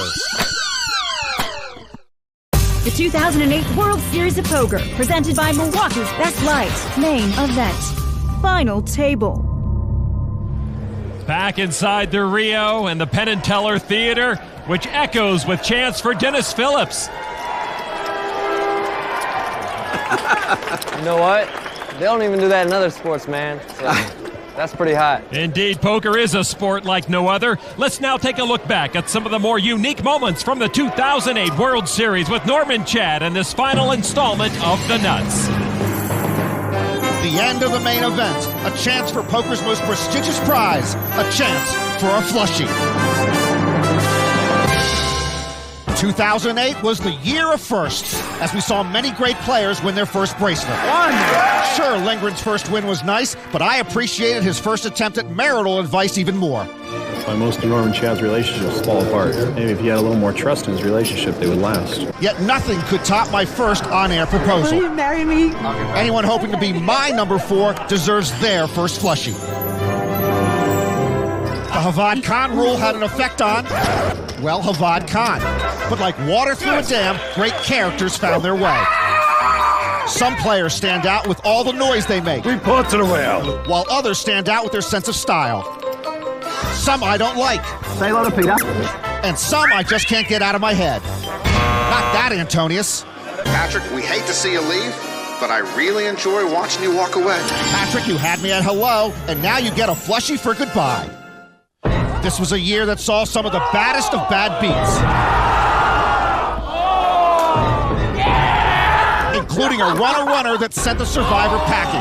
[SPEAKER 12] The 2008 World Series of Poker, presented by Milwaukee's Best Light. Main Event. Final table.
[SPEAKER 1] Back inside the Rio and the Penn and Teller Theater, which echoes with chants for Dennis Phillips.
[SPEAKER 11] You know what? They don't even do that in other sports, man. So that's pretty hot.
[SPEAKER 1] Indeed, poker is a sport like no other. Let's now take a look back at some of the more unique moments from the 2008 World Series with Norman Chad and this final installment of The Nuts.
[SPEAKER 9] The end of the main event. A chance for poker's most prestigious prize. A chance for a flushie. 2008 was the year of firsts, as we saw many great players win their first bracelet. Sure, Lindgren's first win was nice, but I appreciated his first attempt at marital advice even more.
[SPEAKER 16] why most of Norm and Chad's relationships fall apart. Maybe if he had a little more trust in his relationship, they would last.
[SPEAKER 9] Yet nothing could top my first on-air proposal.
[SPEAKER 17] Will you marry me?
[SPEAKER 9] Anyone hoping to be my number 4 deserves their first flushie. The Havad Khan rule had an effect on, well, Havad Khan. But like water through a dam, great characters found their way. Some players stand out with all the noise they make.
[SPEAKER 2] Report to the whale.
[SPEAKER 9] While others stand out with their sense of style. Some I don't like.
[SPEAKER 17] Say hello to Peter.
[SPEAKER 9] And some I just can't get out of my head. Not that, Antonius.
[SPEAKER 18] Patrick, we hate to see you leave, but I really enjoy watching you walk away.
[SPEAKER 9] Patrick, you had me at hello, and now you get a flushie for goodbye. This was a year that saw some of the baddest of bad beats. Including a runner that sent the Survivor packing.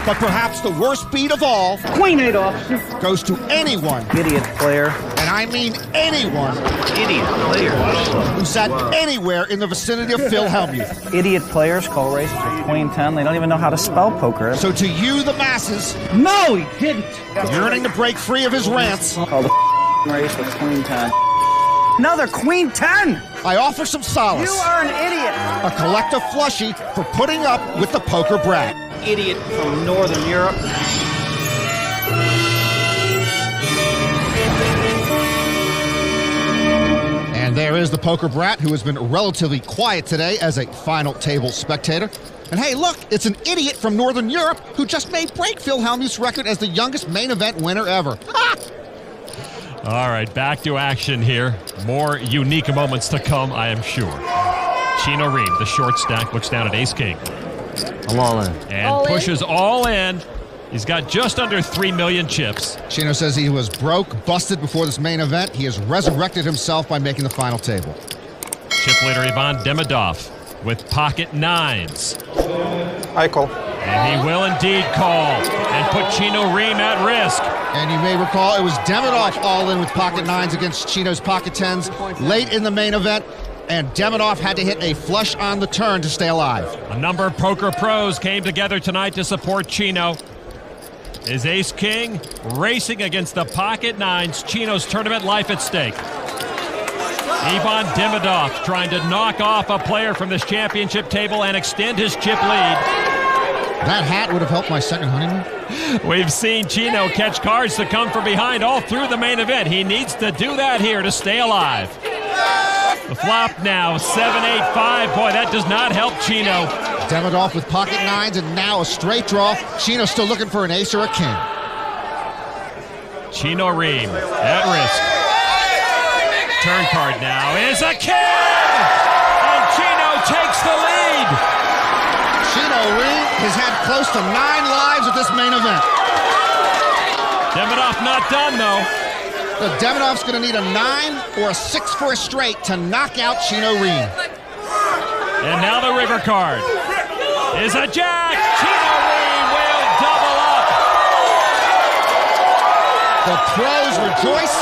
[SPEAKER 9] But perhaps the worst beat of all,
[SPEAKER 17] Queen Adolf,
[SPEAKER 9] goes to anyone,
[SPEAKER 17] idiot player,
[SPEAKER 9] and I mean anyone,
[SPEAKER 17] idiot player,
[SPEAKER 9] who sat anywhere in the vicinity of Phil Hellmuth.
[SPEAKER 17] Idiot players call races with Queen 10. They don't even know how to spell poker.
[SPEAKER 9] So to you, the masses,
[SPEAKER 17] no, he didn't.
[SPEAKER 9] Yearning to break free of his rants,
[SPEAKER 17] call the race with Queen 10. Another Queen 10!
[SPEAKER 9] I offer some solace.
[SPEAKER 17] You are an idiot.
[SPEAKER 9] A collective flushie for putting up with the poker brat.
[SPEAKER 17] Idiot from Northern Europe.
[SPEAKER 9] And there is the poker brat who has been relatively quiet today as a final table spectator. And hey, look, it's an idiot from Northern Europe who just may break Phil Hellmuth's record as the youngest main event winner ever. Ha!
[SPEAKER 1] All right, back to action here. More unique moments to come, I am sure. Chino Rheem, the short stack, looks down at Ace-King.
[SPEAKER 6] I'm all in.
[SPEAKER 1] And pushes all in. He's got just under 3 million chips.
[SPEAKER 9] Chino says he was broke, busted before this main event. He has resurrected himself by making the final table.
[SPEAKER 1] Chip leader Ylon Demidov with pocket nines.
[SPEAKER 4] I call.
[SPEAKER 1] And he will indeed call and put Chino Rheem at risk.
[SPEAKER 9] And you may recall it was Demidov all in with pocket nines against Chino's pocket tens late in the main event. And Demidov had to hit a flush on the turn to stay alive.
[SPEAKER 1] A number of poker pros came together tonight to support Chino. Is Ace-King racing against the pocket nines, Chino's tournament life at stake. Ylon Demidov trying to knock off a player from this championship table and extend his chip lead.
[SPEAKER 9] That hat would have helped my second honeymoon.
[SPEAKER 1] We've seen Chino catch cards to come from behind all through the main event. He needs to do that here to stay alive. The flop now, 7-8-5. Boy, that does not help Chino.
[SPEAKER 9] Demidov with pocket nines and now a straight draw. Chino still looking for an ace or a king.
[SPEAKER 1] Chino Rheem at risk. Turn card now is a king! And Chino takes the lead.
[SPEAKER 9] Chino Rheem has had close to 9 lives at this main event.
[SPEAKER 1] Demidov not done, though.
[SPEAKER 9] The Demidov's going to need a 9 or a 6 for a straight to knock out Chino Rheem.
[SPEAKER 1] And now the river card is a jack. Chino Rheem will double up.
[SPEAKER 9] The pros rejoice,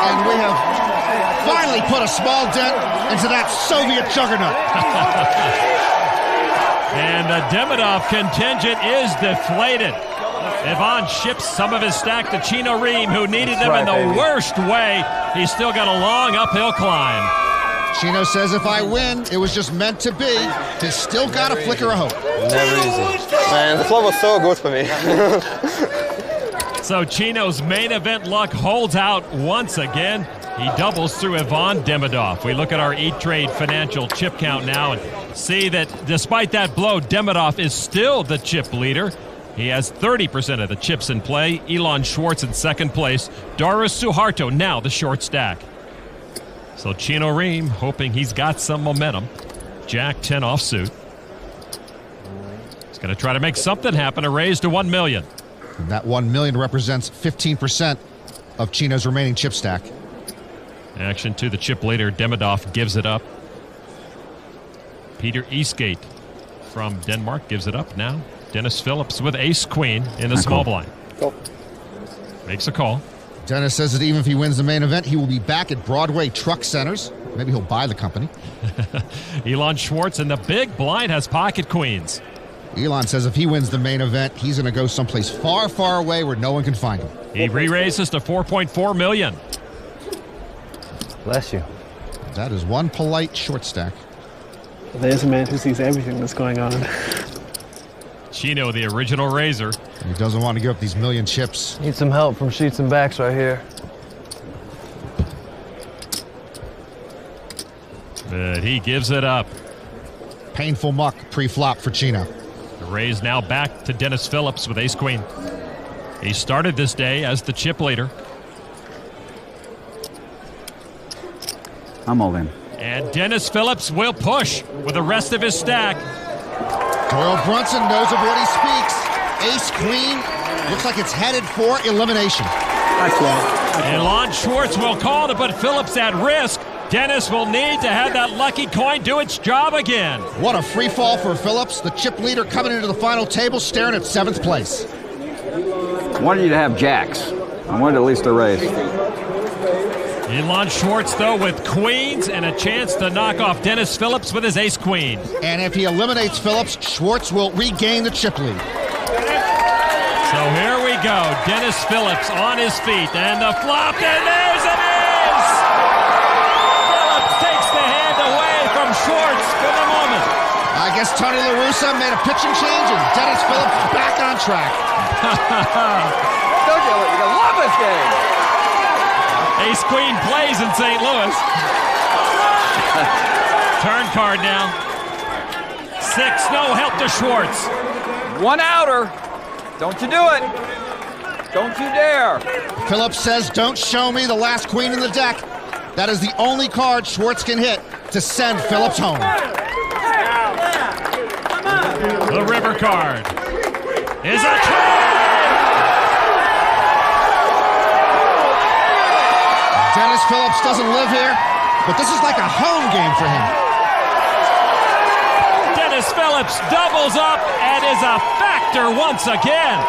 [SPEAKER 9] and we have finally put a small dent into that Soviet juggernaut.
[SPEAKER 1] And the Demidov contingent is deflated. Ylon ships some of his stack to Chino Rheem, who needed them in the worst way. He's still got a long uphill climb.
[SPEAKER 9] Chino says if I win, it was just meant to be. He's still got a flicker of hope.
[SPEAKER 6] Never easy.
[SPEAKER 4] Man, the flow was so good for me.
[SPEAKER 1] So Chino's main event luck holds out once again. He doubles through Ylon Demidov. We look at our E-Trade financial chip count now and see that despite that blow, Demidov is still the chip leader. He has 30% of the chips in play. Ylon Schwartz in second place. Darus Suharto now the short stack. So Chino Rheem hoping he's got some momentum. Jack 10 offsuit. He's going to try to make something happen. A raise to 1 million.
[SPEAKER 9] And that 1 million represents 15% of Chino's remaining chip stack.
[SPEAKER 1] Action to the chip leader. Demidov gives it up. Peter Eastgate from Denmark gives it up now. Dennis Phillips with ace-queen in the small blind. Makes a call.
[SPEAKER 9] Dennis says that even if he wins the main event, he will be back at Broadway Truck Centers. Maybe he'll buy the company.
[SPEAKER 1] Ylon Schwartz in the big blind has pocket queens.
[SPEAKER 9] Ylon says if he wins the main event, he's going to go someplace far, far away where no one can find him.
[SPEAKER 1] He re-raises to $4.4 million.
[SPEAKER 6] Bless you.
[SPEAKER 9] That is one polite short stack.
[SPEAKER 14] There's a man who sees everything that's going on.
[SPEAKER 1] Chino, the original raiser.
[SPEAKER 9] He doesn't want to give up these million chips.
[SPEAKER 6] Need some help from sheets and backs right here.
[SPEAKER 1] But he gives it up.
[SPEAKER 9] Painful muck pre-flop for Chino.
[SPEAKER 1] The raise now back to Dennis Phillips with ace-queen. He started this day as the chip leader.
[SPEAKER 5] I'm all in.
[SPEAKER 1] And Dennis Phillips will push with the rest of his stack.
[SPEAKER 9] Doyle Brunson knows of what he speaks. Ace-queen looks like it's headed for elimination.
[SPEAKER 1] Ylon Schwartz will call to put Phillips at risk. Dennis will need to have that lucky coin do its job again.
[SPEAKER 9] What a free fall for Phillips. The chip leader coming into the final table staring at 7th place.
[SPEAKER 5] I wanted you to have jacks. I wanted at least a raise.
[SPEAKER 1] Ylon Schwartz, though, with queens and a chance to knock off Dennis Phillips with his ace-queen.
[SPEAKER 9] And if he eliminates Phillips, Schwartz will regain the chip lead.
[SPEAKER 1] So here we go. Dennis Phillips on his feet, and the flop, and there's it is! Phillips takes the hand away from Schwartz for the moment.
[SPEAKER 9] I guess Tony La Russa made a pitching change, and Dennis Phillips back on track.
[SPEAKER 5] Don't you love this game?
[SPEAKER 1] Ace-queen plays in St. Louis. Turn card now. 6, no help to Schwartz.
[SPEAKER 5] One outer. Don't you do it. Don't you dare.
[SPEAKER 9] Phillips says, don't show me the last queen in the deck. That is the only card Schwartz can hit to send Phillips home.
[SPEAKER 1] The river card is a trade.
[SPEAKER 9] Dennis Phillips doesn't live here, but this is like a home game for him.
[SPEAKER 1] Dennis Phillips doubles up and is a factor once again.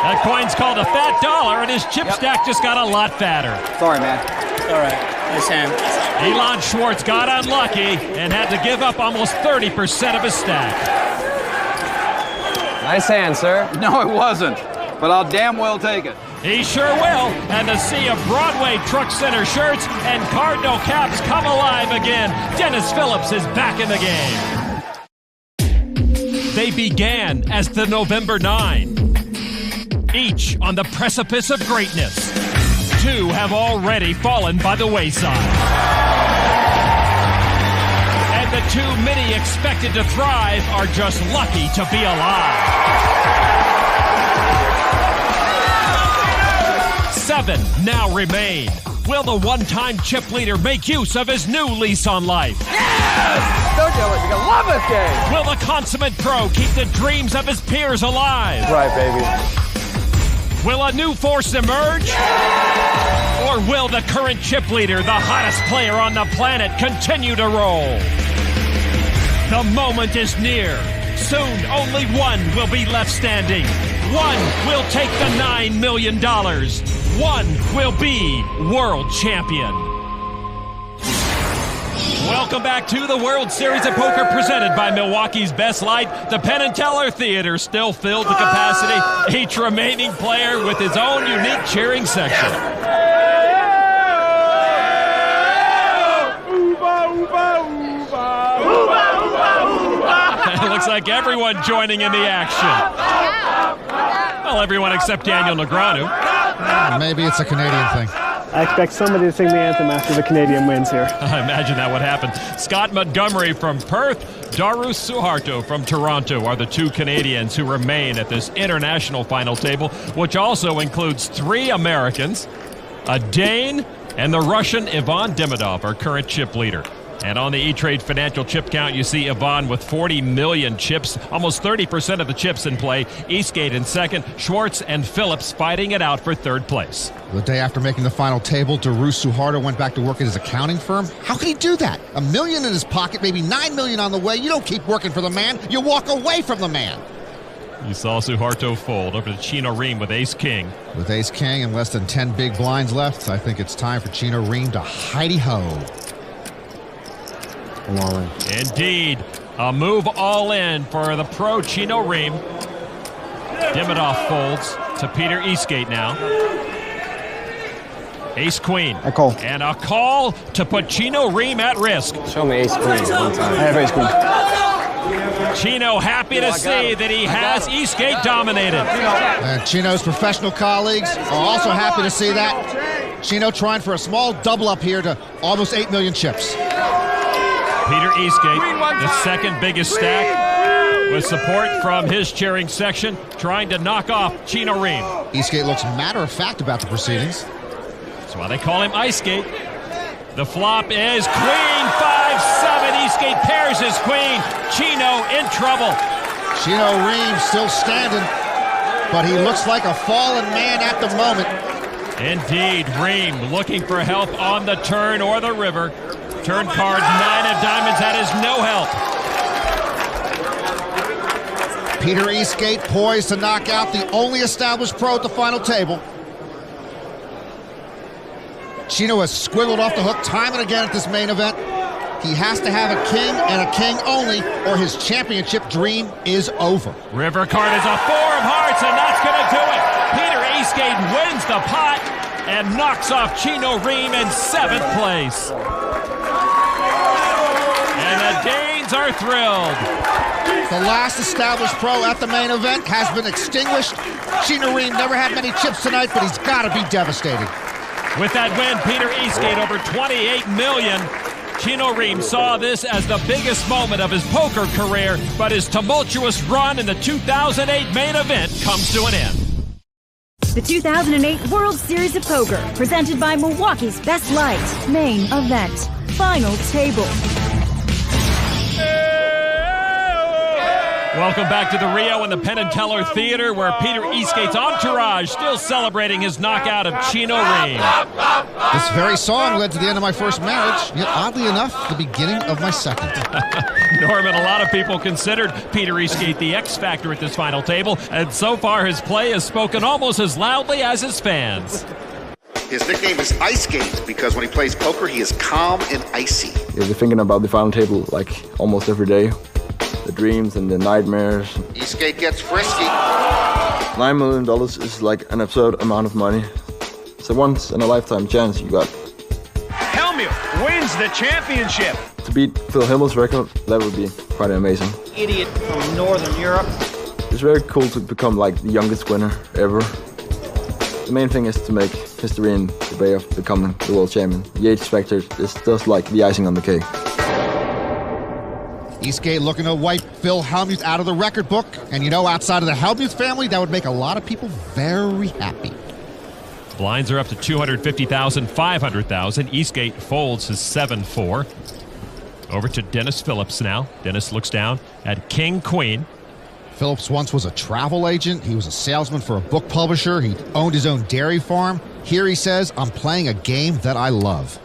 [SPEAKER 1] That coin's called a fat dollar, and his chip stack just got a lot fatter.
[SPEAKER 5] Sorry, man.
[SPEAKER 15] All right. Nice hand.
[SPEAKER 1] Ylon Schwartz got unlucky and had to give up almost 30% of his stack.
[SPEAKER 15] Nice hand, sir.
[SPEAKER 5] No, it wasn't, but I'll damn well take it.
[SPEAKER 1] He sure will, and the sea of Broadway Truck Center shirts and Cardinal caps come alive again. Dennis Phillips is back in the game. They began as the November 9, each on the precipice of greatness. 2 have already fallen by the wayside. And the 2 many expected to thrive are just lucky to be alive. 7 now remain. Will the one-time chip leader make use of his new lease on life?
[SPEAKER 5] Yes! Don't you love this game?
[SPEAKER 1] Will the consummate pro keep the dreams of his peers alive?
[SPEAKER 15] Right, baby.
[SPEAKER 1] Will a new force emerge? Or will the current chip leader, the hottest player on the planet, continue to roll? The moment is near. Soon, only one will be left standing. One will take the $9 million. One will be world champion. Welcome back to the World Series of Poker presented by Milwaukee's Best Light. The Penn and Teller Theater still filled to capacity. Each remaining player with his own unique cheering section. It looks like everyone joining in the action. Well, everyone except Daniel Negreanu.
[SPEAKER 9] Maybe it's a Canadian thing.
[SPEAKER 14] I expect somebody to sing the anthem after the Canadian wins here.
[SPEAKER 1] I imagine that would happen. Scott Montgomery from Perth, Darus Suharto from Toronto are the 2 Canadians who remain at this international final table, which also includes 3 Americans, a Dane, and the Russian Ylon Demidov, our current chip leader. And on the E-Trade financial chip count, you see Ylon with 40 million chips, almost 30% of the chips in play. Eastgate in second, Schwartz and Phillips fighting it out for 3rd place.
[SPEAKER 9] The day after making the final table, Darus Suharto went back to work at his accounting firm. How could he do that? $1 million in his pocket, maybe $9 million on the way. You don't keep working for the man. You walk away from the man.
[SPEAKER 1] You saw Suharto fold over to Chino Rheem with ace-king.
[SPEAKER 9] With ace-king and less than 10 big blinds left, I think it's time for Chino Rheem to hidey-ho.
[SPEAKER 6] I'm all in.
[SPEAKER 1] Indeed. A move all in for the pro Chino Rheem. Demidov folds to Peter Eastgate now. Ace-queen.
[SPEAKER 16] I call.
[SPEAKER 1] And a call to put Chino Rheem at risk.
[SPEAKER 4] Show me ace-queen one time.
[SPEAKER 16] I have ace-queen.
[SPEAKER 1] Chino happy to see that he has Eastgate dominated.
[SPEAKER 9] And Chino's professional colleagues are also happy to see that. Chino trying for a small double up here to almost 8 million chips.
[SPEAKER 1] Peter Eastgate, the second biggest stack, with support from his cheering section, trying to knock off Chino Rheem.
[SPEAKER 9] Eastgate looks matter-of-fact about the proceedings.
[SPEAKER 1] That's why they call him Ice-Gate. The flop is queen, 5-7. Eastgate pairs his queen. Chino in trouble.
[SPEAKER 9] Chino Rheem still standing, but he looks like a fallen man at the moment.
[SPEAKER 1] Indeed, Rheem looking for help on the turn or the river. Turn card, 9 of diamonds, that is no help.
[SPEAKER 9] Peter Eastgate poised to knock out the only established pro at the final table. Chino has squiggled off the hook time and again at this main event. He has to have a king and a king only, or his championship dream is over.
[SPEAKER 1] River card is a 4 of hearts, and that's going to do it. Peter Eastgate wins the pot and knocks off Chino Rheem in 7th place. And the Danes are thrilled.
[SPEAKER 9] The last established pro at the main event has been extinguished. Chino Rheem never had many chips tonight, but he's got to be devastated.
[SPEAKER 1] With that win, Peter Eastgate over 28 million. Chino Rheem saw this as the biggest moment of his poker career, but his tumultuous run in the 2008 main event comes to an end.
[SPEAKER 12] The 2008 World Series of Poker, presented by Milwaukee's Best Light. Main Event. Final table.
[SPEAKER 1] Welcome back to the Rio and the Penn and Teller Theater, where Peter Eastgate's entourage still celebrating his knockout of Chino Rheem.
[SPEAKER 9] This very song led to the end of my first marriage, yet oddly enough, the beginning of my second.
[SPEAKER 1] Norman, a lot of people considered Peter Eastgate the X factor at this final table, and so far his play has spoken almost as loudly as his fans.
[SPEAKER 18] His nickname is Icegate because when he plays poker, he is calm and icy.
[SPEAKER 19] You'll be thinking about the final table like almost every day. The dreams and the nightmares.
[SPEAKER 18] Eastgate gets frisky.
[SPEAKER 19] $9 million is like an absurd amount of money. It's a once-in-a-lifetime chance you got.
[SPEAKER 2] Helmuth wins the championship.
[SPEAKER 19] To beat Phil Himmel's record, that would be quite amazing.
[SPEAKER 17] Idiot from Northern Europe.
[SPEAKER 19] It's very cool to become like the youngest winner ever. The main thing is to make history in the way of becoming the world champion. The age factor is just like the icing on the cake.
[SPEAKER 9] Eastgate looking to wipe Phil Hellmuth out of the record book. And you know, outside of the Hellmuth family, that would make a lot of people very happy.
[SPEAKER 1] Blinds are up to 250,000, 500,000. Eastgate folds his 7-4. Over to Dennis Phillips now. Dennis looks down at King Queen.
[SPEAKER 9] Phillips once was a travel agent. He was a salesman for a book publisher. He owned his own dairy farm. Here he says, I'm playing a game that I love.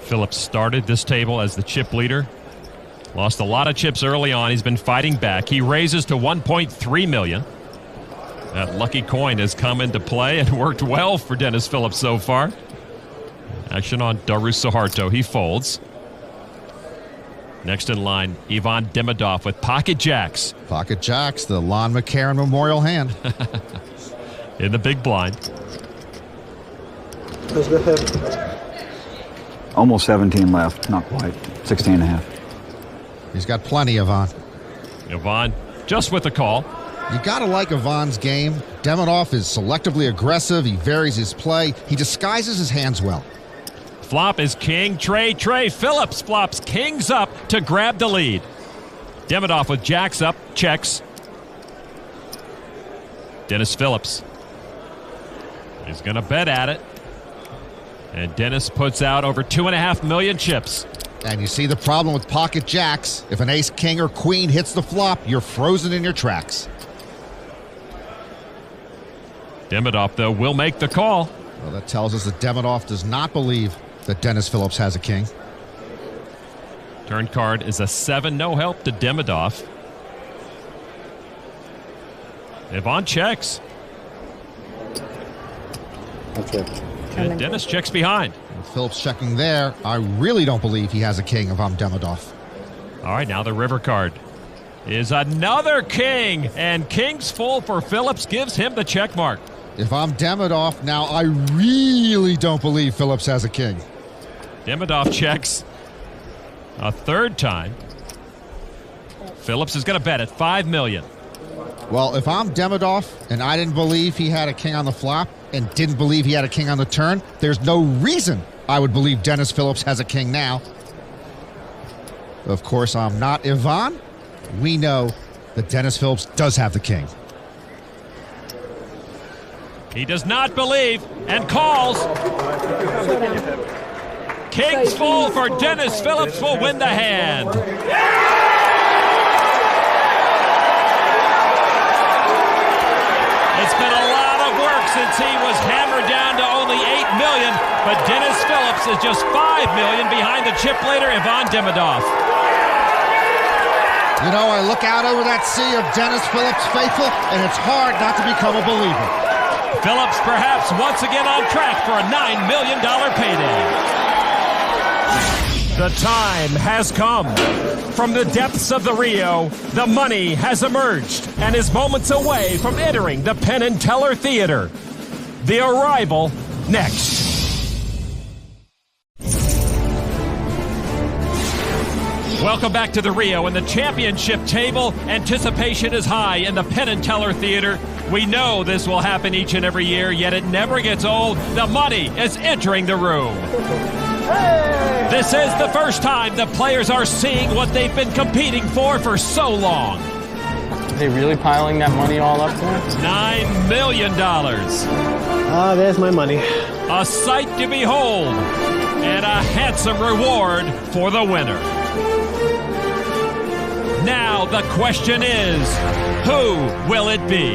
[SPEAKER 1] Phillips started this table as the chip leader. Lost a lot of chips early on. He's been fighting back. He raises to 1.3 million. That lucky coin has come into play and worked well for Dennis Phillips so far. Action on Darus Suharto. He folds. Next in line, Ylon Demidov with pocket jacks.
[SPEAKER 9] Pocket jacks, the Lon McCarron memorial hand.
[SPEAKER 1] In the big blind.
[SPEAKER 3] Let's go ahead.
[SPEAKER 5] Almost 17 left, not quite. 16 and a half.
[SPEAKER 9] He's got plenty, Ylon.
[SPEAKER 1] Ylon just with the call.
[SPEAKER 9] You gotta like Ylon's game. Demidov is selectively aggressive. He varies his play. He disguises his hands well.
[SPEAKER 1] Flop is king, Trey. Phillips flops kings up to grab the lead. Demidov with jacks up, checks. Dennis Phillips. He's going to bet at it. And Dennis puts out over 2.5 million chips.
[SPEAKER 9] And you see the problem with pocket jacks. If an ace, king, or queen hits the flop, you're frozen in your tracks.
[SPEAKER 1] Demidov, though, will make the call.
[SPEAKER 9] Well, that tells us that Demidov does not believe that Dennis Phillips has a king.
[SPEAKER 1] Turn card is a 7, no help to Demidov. Ylon checks.
[SPEAKER 3] Okay.
[SPEAKER 1] And Dennis checks behind.
[SPEAKER 9] With Phillips checking there, I really don't believe he has a king if I'm Demidov.
[SPEAKER 1] All right, now the river card is another king, and king's full for Phillips gives him the check mark.
[SPEAKER 9] If I'm Demidov, now I really don't believe Phillips has a king.
[SPEAKER 1] Demidov checks a third time. Phillips is going to bet at $5 million.
[SPEAKER 9] Well, if I'm Demidov and I didn't believe he had a king on the flop and didn't believe he had a king on the turn, there's no reason I would believe Dennis Phillips has a king now. Of course, I'm not Ivan. We know that Dennis Phillips does have the king.
[SPEAKER 1] He does not believe and calls. King's full for Dennis Phillips will win the hand. It's been a lot of work since he was hammered down to only $8 million, but Dennis Phillips is just $5 million behind the chip leader, Ivan Demidov.
[SPEAKER 9] You know, I look out over that sea of Dennis Phillips faithful, and it's hard not to become a believer.
[SPEAKER 1] Phillips perhaps once again on track for a $9 million payday.
[SPEAKER 13] The time has come. From the depths of the Rio, the money has emerged and is moments away from entering the Penn and Teller Theater. The arrival next.
[SPEAKER 1] Welcome back to the Rio and the championship table. Anticipation is high in the Penn and Teller Theater. We know this will happen each and every year, yet it never gets old. The money is entering the room. This is the first time the players are seeing what they've been competing for so long.
[SPEAKER 11] Are they really piling that money all up there?
[SPEAKER 1] $9 million.
[SPEAKER 14] There's my money.
[SPEAKER 1] A sight to behold and a handsome reward for the winner. Now the question is, who will it be?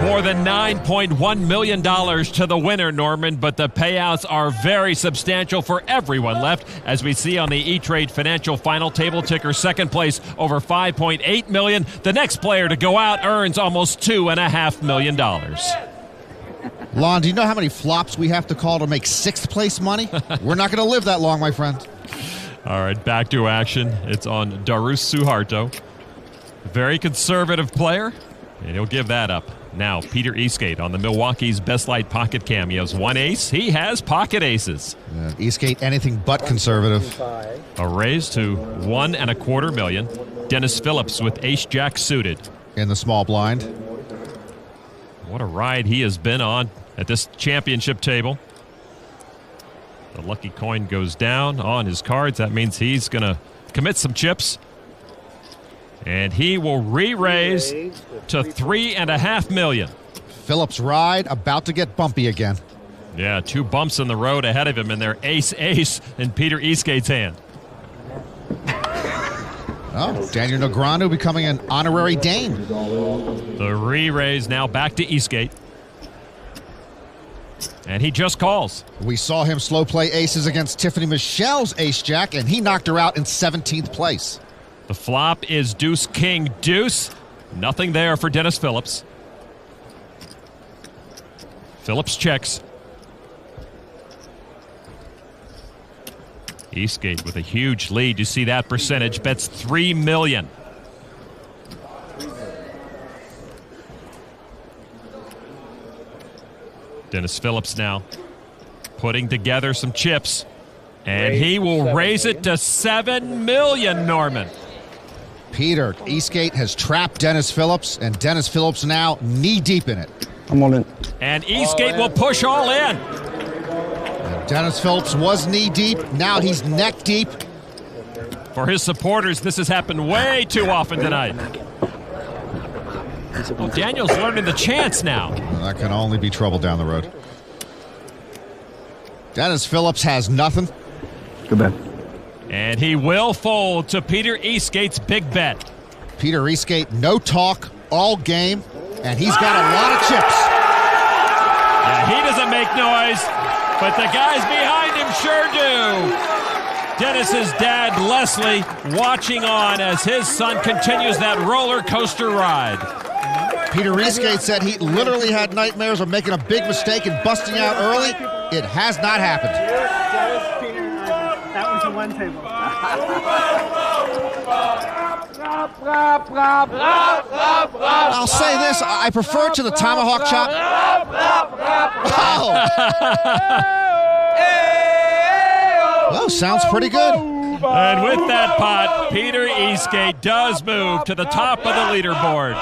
[SPEAKER 1] More than $9.1 million to the winner, Norman, but the payouts are very substantial for everyone left, as we see on the E-Trade Financial Final Table ticker. Second place, over $5.8 million. The next player to go out earns almost $2.5 million.
[SPEAKER 9] Lon, do you know how many flops we have to call to make sixth place money? We're not going to live that long, my friend.
[SPEAKER 1] All right, back to action. It's on Darus Suharto. Very conservative player, and he'll give that up. Now, Peter Eastgate on the Milwaukee's Best Light Pocket Cam. He has one ace. He has pocket aces.
[SPEAKER 9] Eastgate anything but conservative.
[SPEAKER 1] A raise to $1.25 million. Dennis Phillips with ace-jack suited.
[SPEAKER 9] In the small blind.
[SPEAKER 1] What a ride he has been on at this championship table. The lucky coin goes down on his cards. That means he's going to commit some chips. And he will re-raise to $3.5 million.
[SPEAKER 9] Phillips' ride about to get bumpy again.
[SPEAKER 1] Yeah, two bumps in the road ahead of him, and they're ace-ace in Peter Eastgate's hand.
[SPEAKER 9] Oh, Daniel Negreanu becoming an honorary Dane.
[SPEAKER 1] The re-raise now back to Eastgate. And he just calls.
[SPEAKER 9] We saw him slow play aces against Tiffany Michelle's ace-jack, and he knocked her out in 17th place.
[SPEAKER 1] The flop is deuce-king-deuce. Nothing there for Dennis Phillips. Phillips checks. Eastgate with a huge lead. You see that percentage. Bets $3 million. Dennis Phillips now putting together some chips. And he will raise it to $7 million, Norman.
[SPEAKER 9] Peter Eastgate has trapped Dennis Phillips, and Dennis Phillips now knee-deep in it.
[SPEAKER 3] I'm all in.
[SPEAKER 1] And Eastgate will push all in.
[SPEAKER 9] And Dennis Phillips was knee-deep. Now he's neck-deep.
[SPEAKER 1] For his supporters, this has happened way too often tonight. Well, Daniel's learning the chance now.
[SPEAKER 9] Well, that can only be trouble down the road. Dennis Phillips has nothing.
[SPEAKER 3] Good bet.
[SPEAKER 1] And he will fold to Peter Eastgate's big bet.
[SPEAKER 9] Peter Eastgate, no talk, all game, and he's got a lot of chips.
[SPEAKER 1] Yeah, he doesn't make noise, but the guys behind him sure do. Dennis's dad, Leslie, watching on as his son continues that roller coaster ride.
[SPEAKER 9] Peter Eastgate said he literally had nightmares of making a big mistake and busting out early. It has not happened.
[SPEAKER 14] That was the one table.
[SPEAKER 9] I'll say this, I prefer to the tomahawk chop. Oh, sounds pretty good.
[SPEAKER 1] And with that pot, Peter Eastgate does move to the top of the leaderboard.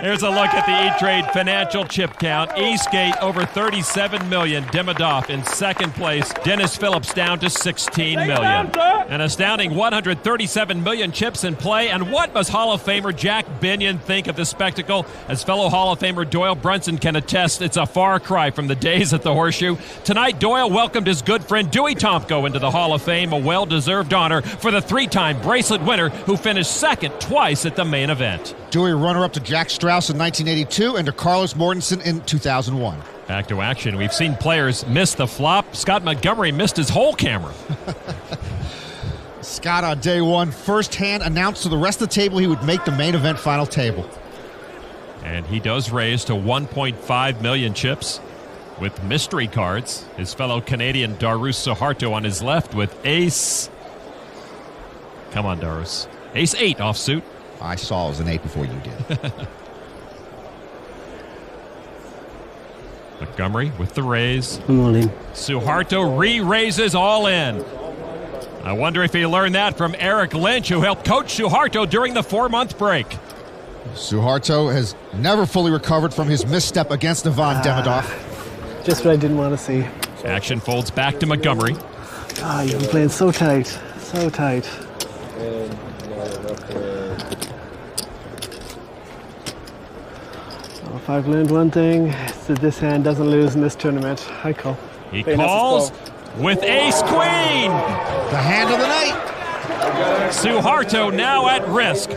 [SPEAKER 1] Here's a look at the E-Trade financial chip count. Eastgate over 37 million. Demidov in second place. Dennis Phillips down to 16 million. An astounding 137 million chips in play. And what must Hall of Famer Jack Binion think of this spectacle? As fellow Hall of Famer Doyle Brunson can attest, it's a far cry from the days at the Horseshoe. Tonight, Doyle welcomed his good friend Dewey Tomko into the Hall of Fame, a well-deserved honor for the three-time bracelet winner who finished second twice at the main event.
[SPEAKER 9] Dewey runner-up to Jack Strauss in 1982 and to Carlos Mortensen in 2001.
[SPEAKER 1] Back to action. We've seen players miss the flop. Scott Montgomery missed his whole camera.
[SPEAKER 9] Scott on day one firsthand announced to the rest of the table he would make the main event final table.
[SPEAKER 1] And he does raise to 1.5 million chips with mystery cards. His fellow Canadian Darus Suharto on his left with ace. Come on, Darus. Ace 8 offsuit.
[SPEAKER 9] I saw it was an 8 before you did.
[SPEAKER 1] Montgomery with the raise.
[SPEAKER 3] I'm all in.
[SPEAKER 1] Suharto re-raises all in. I wonder if he learned that from Eric Lynch, who helped coach Suharto during the 4-month break.
[SPEAKER 9] Suharto has never fully recovered from his misstep against Ivan Demidov.
[SPEAKER 14] Just what I didn't want to see.
[SPEAKER 1] Action folds back to Montgomery.
[SPEAKER 14] You've been playing so tight. So tight. If I've learned one thing, it's that this hand doesn't lose in this tournament. I call.
[SPEAKER 1] He calls with ace-queen.
[SPEAKER 9] The hand of the night.
[SPEAKER 1] Suharto now at risk.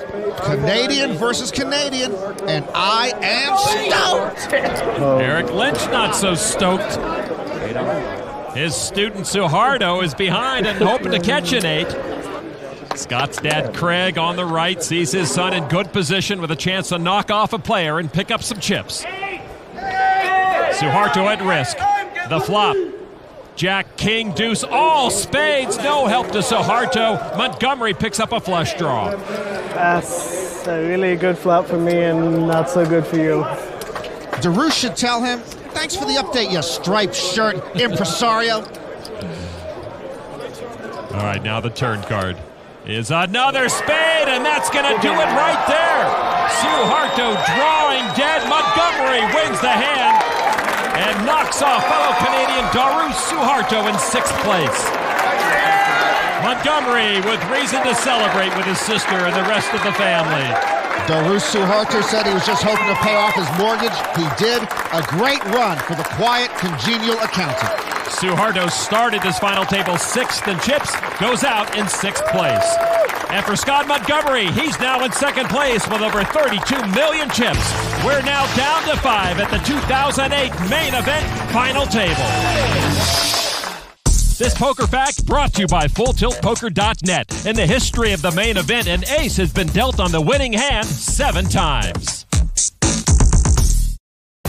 [SPEAKER 9] Canadian versus Canadian, and I am stoked.
[SPEAKER 1] Eric Lynch not so stoked. His student Suharto is behind and hoping to catch an 8. Scott's dad Craig on the right sees his son in good position with a chance to knock off a player and pick up some chips. Suharto at risk. The flop. Jack, king, deuce, all spades. No help to Suharto. Montgomery picks up a flush draw.
[SPEAKER 14] That's a really good flop for me and not so good for you.
[SPEAKER 9] Darus should tell him, thanks for the update, you striped shirt impresario.
[SPEAKER 1] All right, now the turn card is another spade, and that's going to do it right there. Suharto drawing dead. Montgomery wins the hand and knocks off fellow Canadian Darus Suharto in 6th place. Montgomery with reason to celebrate with his sister and the rest of the family.
[SPEAKER 9] Darus Suharto said he was just hoping to pay off his mortgage. He did. A great run for the quiet, congenial accountant.
[SPEAKER 1] Suharto started his final table 6th in chips, goes out in 6th place. And for Scott Montgomery, he's now in 2nd place with over 32 million chips. We're now down to 5 at the 2008 main event final table. This poker fact brought to you by FullTiltPoker.net. In the history of the main event, an ace has been dealt on the winning hand 7 times.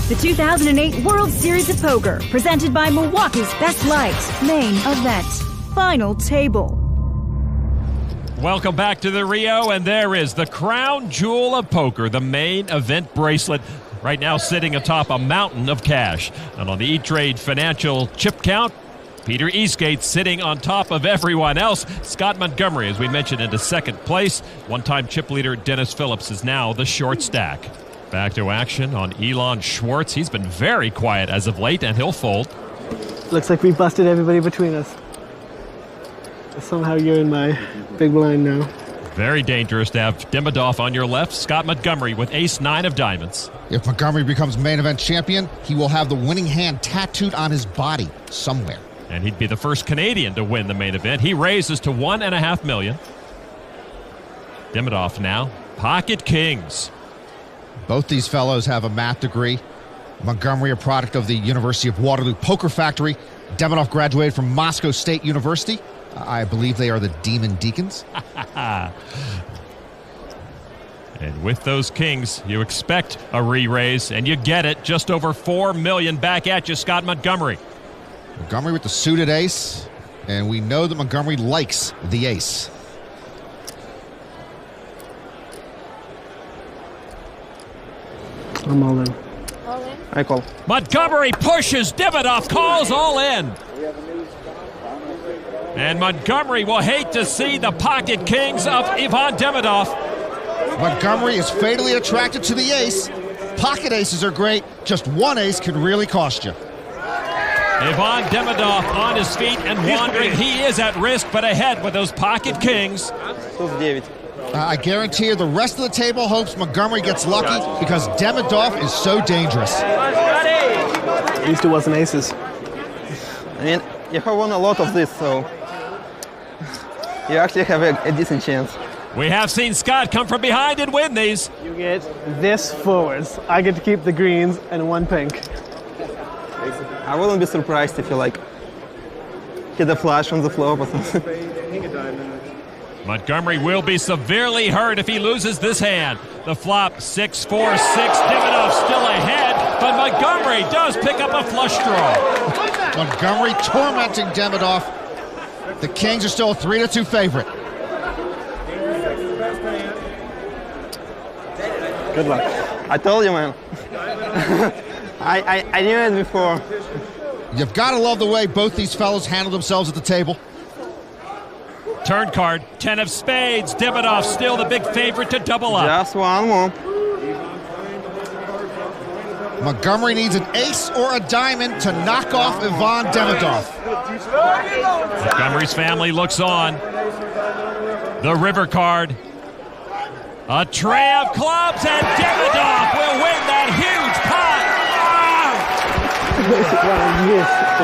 [SPEAKER 12] The 2008 World Series of Poker, presented by Milwaukee's Best Light, main event, final table.
[SPEAKER 1] Welcome back to the Rio, and there is the crown jewel of poker, the main event bracelet, right now sitting atop a mountain of cash. And on the E-Trade financial chip count, Peter Eastgate sitting on top of everyone else. Scott Montgomery, as we mentioned, into 2nd place. One-time chip leader Dennis Phillips is now the short stack. Back to action on Ylon Schwartz. He's been very quiet as of late, and he'll fold.
[SPEAKER 14] Looks like we busted everybody between us. Somehow you're in my big blind now.
[SPEAKER 1] Very dangerous to have Demidov on your left. Scott Montgomery with ace-9 of diamonds.
[SPEAKER 9] If Montgomery becomes main event champion, he will have the winning hand tattooed on his body somewhere.
[SPEAKER 1] And he'd be the first Canadian to win the main event. He raises to $1.5 million. Demidov now, pocket kings.
[SPEAKER 9] Both these fellows have a math degree. Montgomery, a product of the University of Waterloo Poker Factory. Demidov graduated from Moscow State University. I believe they are the Demon Deacons.
[SPEAKER 1] And with those kings, you expect a re-raise, and you get it. Just over $4 million back at you, Scott Montgomery.
[SPEAKER 9] Montgomery with the suited ace, and we know that Montgomery likes the ace.
[SPEAKER 14] I'm all in.
[SPEAKER 11] All in? I call.
[SPEAKER 1] Montgomery pushes. Demidov calls all in. And Montgomery will hate to see the pocket kings of Ylon Demidov.
[SPEAKER 9] Montgomery is fatally attracted to the ace. Pocket aces are great. Just one ace can really cost you.
[SPEAKER 1] Ylon Demidov on his feet and wandering. He is at risk, but ahead with those pocket kings.
[SPEAKER 9] I guarantee you the rest of the table hopes Montgomery gets lucky because Demidov is so dangerous.
[SPEAKER 14] At least it wasn't aces.
[SPEAKER 11] I mean, you have won a lot of this, so you actually have a decent chance.
[SPEAKER 1] We have seen Scott come from behind and win these.
[SPEAKER 14] You get this forwards. I get to keep the greens and one pink.
[SPEAKER 11] I wouldn't be surprised if you hit a flash on the flop or something.
[SPEAKER 1] Montgomery will be severely hurt if he loses this hand. The flop 6-4-6. Demidov still ahead, but Montgomery does pick up a flush draw.
[SPEAKER 9] Montgomery tormenting Demidov. The kings are still a 3-2 favorite.
[SPEAKER 11] Good luck. I told you, man. I knew it before.
[SPEAKER 9] You've got to love the way both these fellows handle themselves at the table.
[SPEAKER 1] Turn card, 10 of spades. Demidov still the big favorite to double up.
[SPEAKER 11] Just one more.
[SPEAKER 9] Montgomery needs an ace or a diamond to knock off Ylon Demidov.
[SPEAKER 1] Montgomery's family looks on. The river card. A tray of clubs, and Demidov will win that huge pot.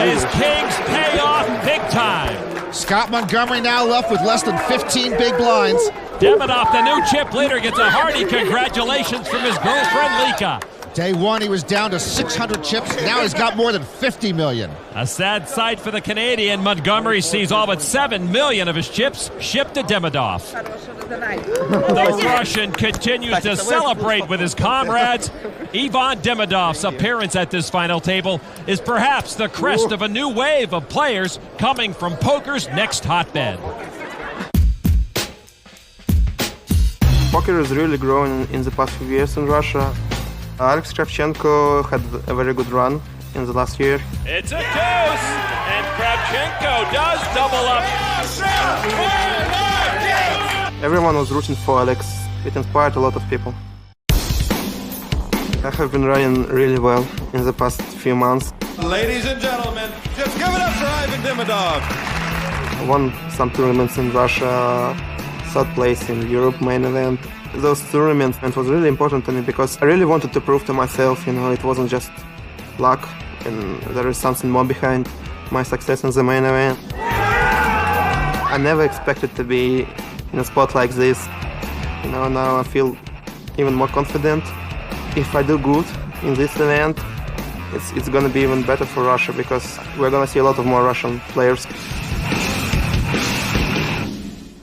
[SPEAKER 1] His kings pay off big time.
[SPEAKER 9] Scott Montgomery now left with less than 15 big blinds.
[SPEAKER 1] Demidov, the new chip leader, gets a hearty congratulations from his girlfriend Lika.
[SPEAKER 9] Day one, he was down to 600 chips. Now he's got more than 50 million.
[SPEAKER 1] A sad sight for the Canadian. Montgomery sees all but 7 million of his chips shipped to Demidov. The Russian continues to celebrate with his comrades. Ylon Demidov's appearance at this final table is perhaps the crest of a new wave of players coming from poker's next hotbed.
[SPEAKER 11] Poker is really growing in the past few years in Russia. Alex Kravchenko had a very good run in the last year.
[SPEAKER 1] It's a deuce, and Kravchenko does double up.
[SPEAKER 11] Everyone was rooting for Alex. It inspired a lot of people. I have been running really well in the past few months.
[SPEAKER 20] Ladies and gentlemen, just give it up for Ylon Demidov.
[SPEAKER 11] I won some tournaments in Russia, third place in Europe Main Event. Those tournaments, it was really important to me because I really wanted to prove to myself, it wasn't just luck and there is something more behind my success in the main event. I never expected to be in a spot like this. Now I feel even more confident. If I do good in this event, it's going to be even better for Russia because we're going to see a lot of more Russian players.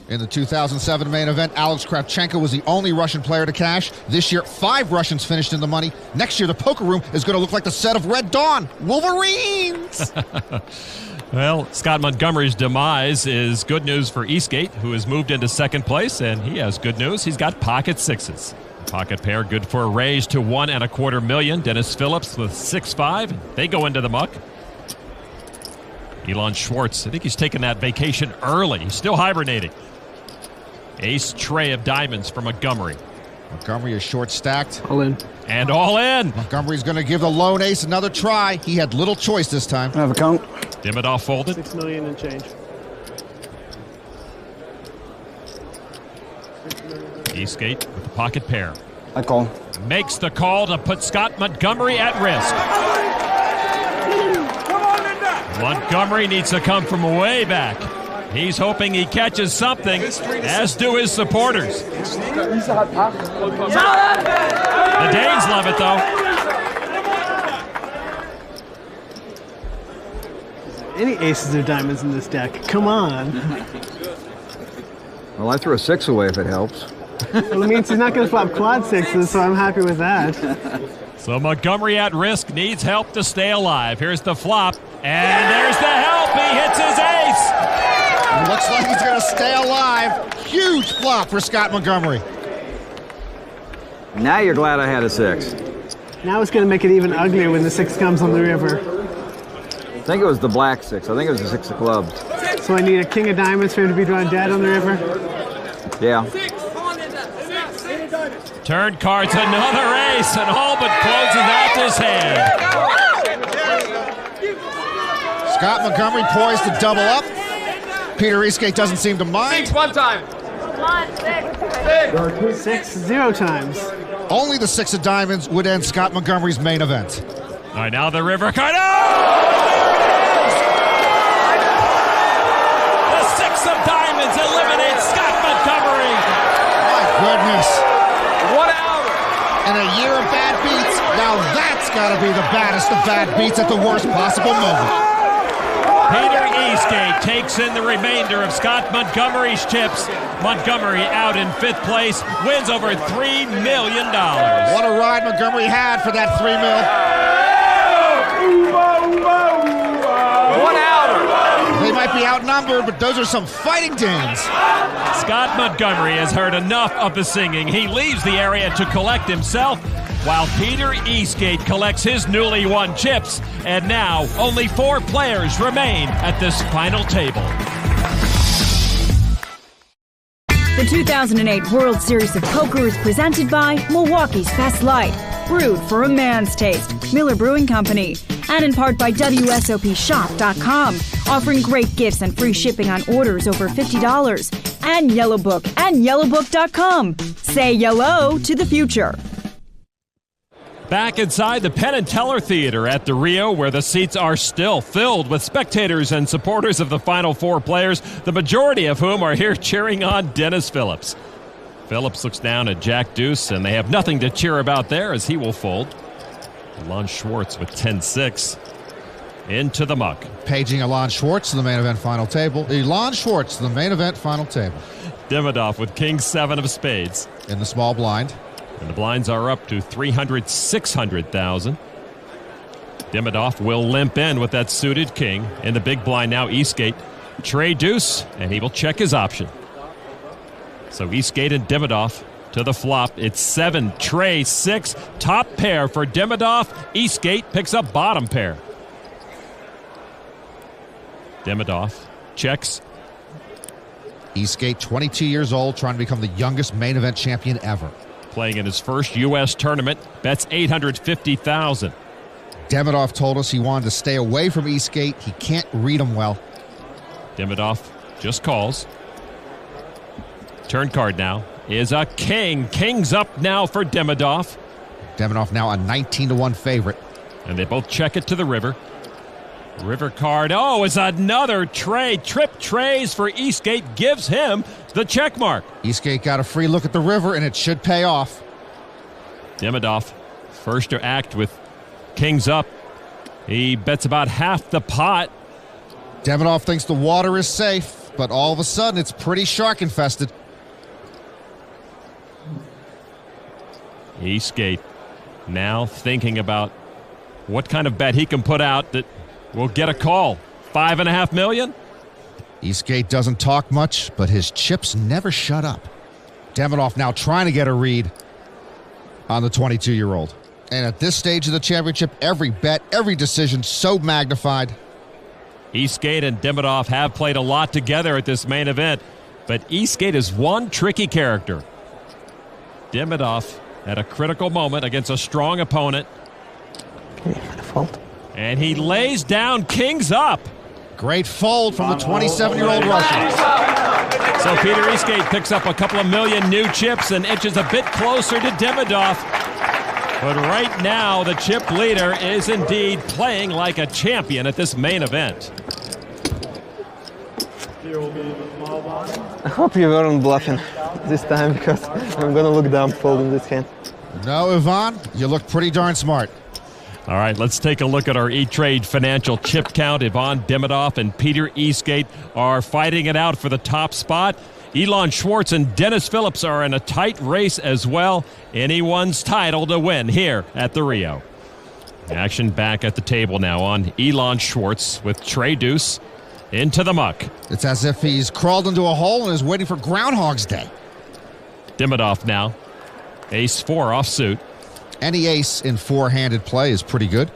[SPEAKER 9] In the 2007 main event, Alex Kravchenko was the only Russian player to cash. This year, 5 Russians finished in the money. Next year, the poker room is going to look like the set of Red Dawn. Wolverines!
[SPEAKER 1] Well, Scott Montgomery's demise is good news for Eastgate, who has moved into second place, and he has good news. He's got pocket sixes. Pocket pair good for a raise to $1.25 million. Dennis Phillips with 6-5. They go into the muck. Ylon Schwartz, I think he's taken that vacation early. He's still hibernating. Ace tray of diamonds for Montgomery.
[SPEAKER 9] Montgomery is short stacked.
[SPEAKER 14] All in.
[SPEAKER 1] And all in.
[SPEAKER 9] Montgomery's going to give the lone ace another try. He had little choice this time.
[SPEAKER 3] I have a count.
[SPEAKER 1] Demidov folded.
[SPEAKER 14] 6 million and change.
[SPEAKER 1] Eastgate with the pocket pair.
[SPEAKER 3] I call.
[SPEAKER 1] Makes the call to put Scott Montgomery at risk. Montgomery needs to come from way back. He's hoping he catches something, as do his supporters. The Danes love it, though.
[SPEAKER 14] Any aces or diamonds in this deck? Come on.
[SPEAKER 5] Well, I threw a 6 away if it helps.
[SPEAKER 14] Well, it means he's not going to flop quad sixes, so I'm happy with that.
[SPEAKER 1] So Montgomery at risk, needs help to stay alive. Here's the flop, and there's the help. He hits his ace.
[SPEAKER 9] Looks like he's going to stay alive. Huge flop for Scott Montgomery.
[SPEAKER 5] Now you're glad I had a 6.
[SPEAKER 14] Now it's going to make it even uglier when the 6 comes on the river.
[SPEAKER 5] I think it was the black 6. I think it was the 6 of clubs.
[SPEAKER 14] So I need a king of diamonds for him to be drawing dead on the river?
[SPEAKER 5] Yeah.
[SPEAKER 1] Turn card's another ace, and all but closes out this hand.
[SPEAKER 9] Scott Montgomery poised to double up. Peter Eastgate doesn't seem to mind.
[SPEAKER 4] 6 one time.
[SPEAKER 14] 6 0 times.
[SPEAKER 9] Only the 6 of diamonds would end Scott Montgomery's main event.
[SPEAKER 1] All right, now the river card. Oh! The 6 of diamonds eliminates Scott Montgomery.
[SPEAKER 9] My goodness.
[SPEAKER 4] What out?
[SPEAKER 9] In a year of bad beats, now that's got to be the baddest of bad beats at the worst possible moment.
[SPEAKER 1] Peter Eastgate takes in the remainder of Scott Montgomery's chips. Montgomery out in 5th place, wins over $3 million.
[SPEAKER 9] What a ride Montgomery had for that $3 million.
[SPEAKER 4] One outer.
[SPEAKER 9] They might be outnumbered, but those are some fighting Danes.
[SPEAKER 1] Scott Montgomery has heard enough of the singing. He leaves the area to collect himself, while Peter Eastgate collects his newly won chips. And now, only 4 players remain at this final table.
[SPEAKER 12] The 2008 World Series of Poker is presented by Milwaukee's Best Light, brewed for a man's taste, Miller Brewing Company, and in part by WSOPshop.com, offering great gifts and free shipping on orders over $50, and Yellow Book and YellowBook.com. Say yellow to the future.
[SPEAKER 1] Back inside the Penn and Teller Theater at the Rio, where the seats are still filled with spectators and supporters of the final 4 players, the majority of whom are here cheering on Dennis Phillips. Phillips looks down at Jack Deuce, and they have nothing to cheer about there as he will fold. Ylon Schwartz with 10-6 into the muck.
[SPEAKER 9] Paging Ylon Schwartz to the main event final table. Ylon Schwartz to the main event final table.
[SPEAKER 1] Demidov with King 7 of spades.
[SPEAKER 9] In the small blind.
[SPEAKER 1] And the blinds are up to 600,000. Demidov will limp in with that suited king. In the big blind now, Eastgate. Trey deuce, and he will check his option. So Eastgate and Demidov to the flop. It's 7, Trey 6. Top pair for Demidov. Eastgate picks up bottom pair. Demidov checks.
[SPEAKER 9] Eastgate, 22 years old, trying to become the youngest main event champion ever.
[SPEAKER 1] Playing in his first U.S. tournament, bets $850,000.
[SPEAKER 9] Demidov told us he wanted to stay away from Eastgate. He can't read him well.
[SPEAKER 1] Demidov just calls. Turn card now is a king. King's up now for Demidov.
[SPEAKER 9] Demidov now a 19-1 favorite.
[SPEAKER 1] And they both check it to the river. River card, oh, it's another tray. Trip trays for Eastgate, gives him the check mark.
[SPEAKER 9] Eastgate got a free look at the river, and it should pay off.
[SPEAKER 1] Demidov, first to act with kings up. He bets about half the pot.
[SPEAKER 9] Demidov thinks the water is safe, but all of a sudden it's pretty shark-infested.
[SPEAKER 1] Eastgate now thinking about what kind of bet he can put out that will get a call. $5.5 million?
[SPEAKER 9] Eastgate doesn't talk much, but his chips never shut up. Demidov now trying to get a read on the 22-year-old. And at this stage of the championship, every bet, every decision so magnified.
[SPEAKER 1] Eastgate and Demidov have played a lot together at this main event, but Eastgate is one tricky character. Demidov at a critical moment against a strong opponent.
[SPEAKER 3] Okay, fault.
[SPEAKER 1] And he lays down kings up.
[SPEAKER 9] Great fold from the 27-year-old Russian.
[SPEAKER 1] So Peter Eastgate picks up a couple of million new chips and inches a bit closer to Demidov. But right now, the chip leader is indeed playing like a champion at this main event.
[SPEAKER 11] I hope you weren't bluffing this time, because I'm going to look dumb folding this hand.
[SPEAKER 9] No, Ivan, you look pretty darn smart.
[SPEAKER 1] All right, let's take a look at our E-Trade financial chip count. Ylon Demidov and Peter Eastgate are fighting it out for the top spot. Ylon Schwartz and Dennis Phillips are in a tight race as well. Anyone's title to win here at the Rio. Action back at the table now on Ylon Schwartz with Trey Deuce into the muck.
[SPEAKER 9] It's as if he's crawled into a hole and is waiting for Groundhog's Day.
[SPEAKER 1] Demidov now. Ace-4 off suit.
[SPEAKER 9] Any ace in four-handed play is pretty good.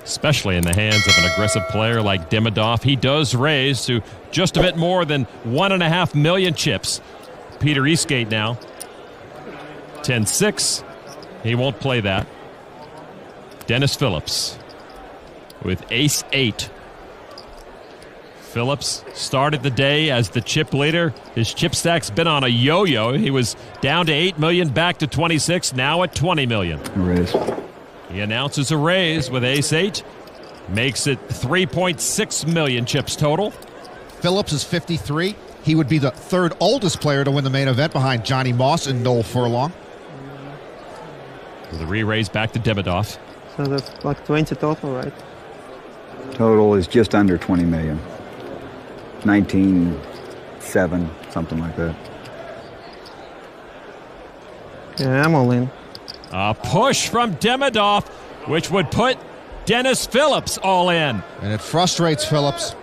[SPEAKER 1] Especially in the hands of an aggressive player like Demidov. He does raise to just a bit more than 1.5 million chips. Peter Eastgate now. 10-6. He won't play that. Dennis Phillips with ace-8. Phillips started the day as the chip leader. His chip stack's been on a yo-yo. He was down to 8 million, back to 26, now at 20 million.
[SPEAKER 5] Raise.
[SPEAKER 1] He announces a raise with ace-8. Makes it 3.6 million chips total.
[SPEAKER 9] Phillips is 53. He would be the third oldest player to win the main event behind Johnny Moss and Noel Furlong.
[SPEAKER 1] The re-raise back to Demidov.
[SPEAKER 11] So that's like 20 total, right?
[SPEAKER 5] Total is just under 20 million. 19.7, something like that.
[SPEAKER 11] Yeah, I'm all in.
[SPEAKER 1] A push from Demidov, which would put Dennis Phillips all in.
[SPEAKER 9] And it frustrates Phillips.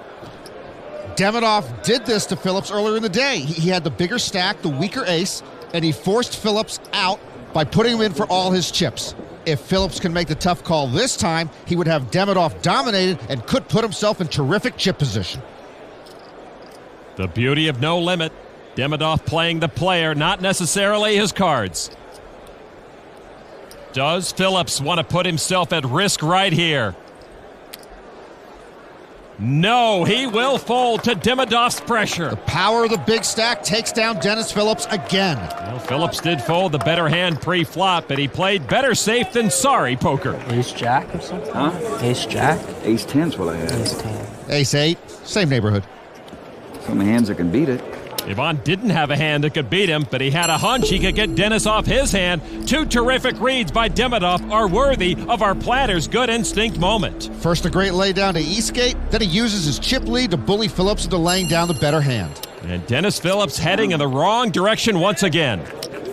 [SPEAKER 9] Demidov did this to Phillips earlier in the day. He had the bigger stack, the weaker ace, and he forced Phillips out by putting him in for all his chips. If Phillips can make the tough call this time, he would have Demidov dominated and could put himself in terrific chip position.
[SPEAKER 1] The beauty of no limit. Demidov playing the player, not necessarily his cards. Does Phillips want to put himself at risk right here? No, he will fold to Demidov's pressure.
[SPEAKER 9] The power of the big stack takes down Dennis Phillips again.
[SPEAKER 1] Well, Phillips did fold the better hand pre-flop, but he played better safe than sorry poker.
[SPEAKER 3] Ace-Jack or something?
[SPEAKER 5] Huh?
[SPEAKER 3] Ace-Jack?
[SPEAKER 5] Ace-10's what I had.
[SPEAKER 3] Ace-10.
[SPEAKER 9] Ace-8, same neighborhood.
[SPEAKER 5] So many hands that can beat it.
[SPEAKER 1] Yvonne didn't have a hand that could beat him, but he had a hunch he could get Dennis off his hand. Two terrific reads by Demidov are worthy of our planner's good instinct moment.
[SPEAKER 9] First a great laydown to Eastgate, then he uses his chip lead to bully Phillips into laying down the better hand.
[SPEAKER 1] And Dennis Phillips heading in the wrong direction once again.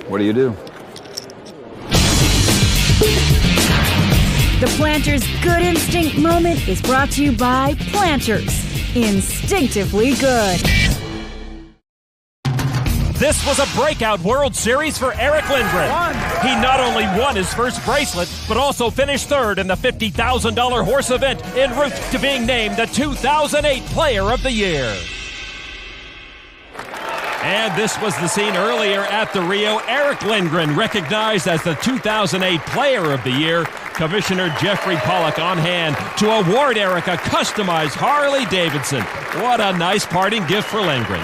[SPEAKER 5] What do you do?
[SPEAKER 12] The Planter's Good Instinct moment is brought to you by Planters. Instinctively good.
[SPEAKER 1] This was a breakout World Series for Eric Lindgren. He not only won his first bracelet, but also finished third in the $50,000 horse event en route to being named the 2008 Player of the Year. And this was the scene earlier at the Rio. Eric Lindgren recognized as the 2008 Player of the Year. Commissioner Jeffrey Pollack on hand to award Eric a customized Harley-Davidson. What a nice parting gift for Lindgren.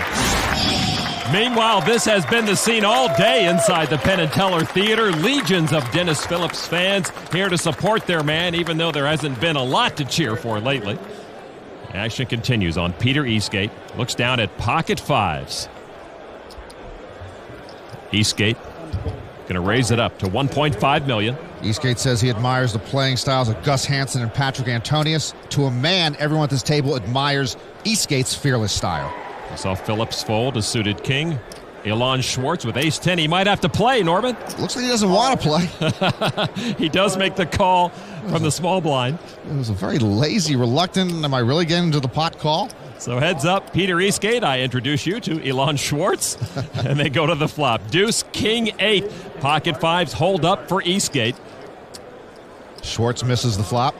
[SPEAKER 1] Meanwhile, this has been the scene all day inside the Penn & Teller Theater. Legions of Dennis Phillips fans here to support their man, even though there hasn't been a lot to cheer for lately. Action continues on Peter Eastgate. Looks down at pocket fives. Eastgate going to raise it up to 1.5 million.
[SPEAKER 9] Eastgate says he admires the playing styles of Gus Hansen and Patrick Antonius. To a man, everyone at this table admires Eastgate's fearless style.
[SPEAKER 1] We saw Phillips fold a suited king. Ylon Schwartz with ace-10. He might have to play, Norman.
[SPEAKER 9] Looks like he doesn't want to play.
[SPEAKER 1] He does make the call from the small blind.
[SPEAKER 9] It was a very lazy, reluctant, am I really getting into the pot call?
[SPEAKER 1] So heads up, Peter Eastgate. I introduce you to Ylon Schwartz. And they go to the flop. Deuce, king, 8. Pocket fives hold up for Eastgate.
[SPEAKER 9] Schwartz misses the flop.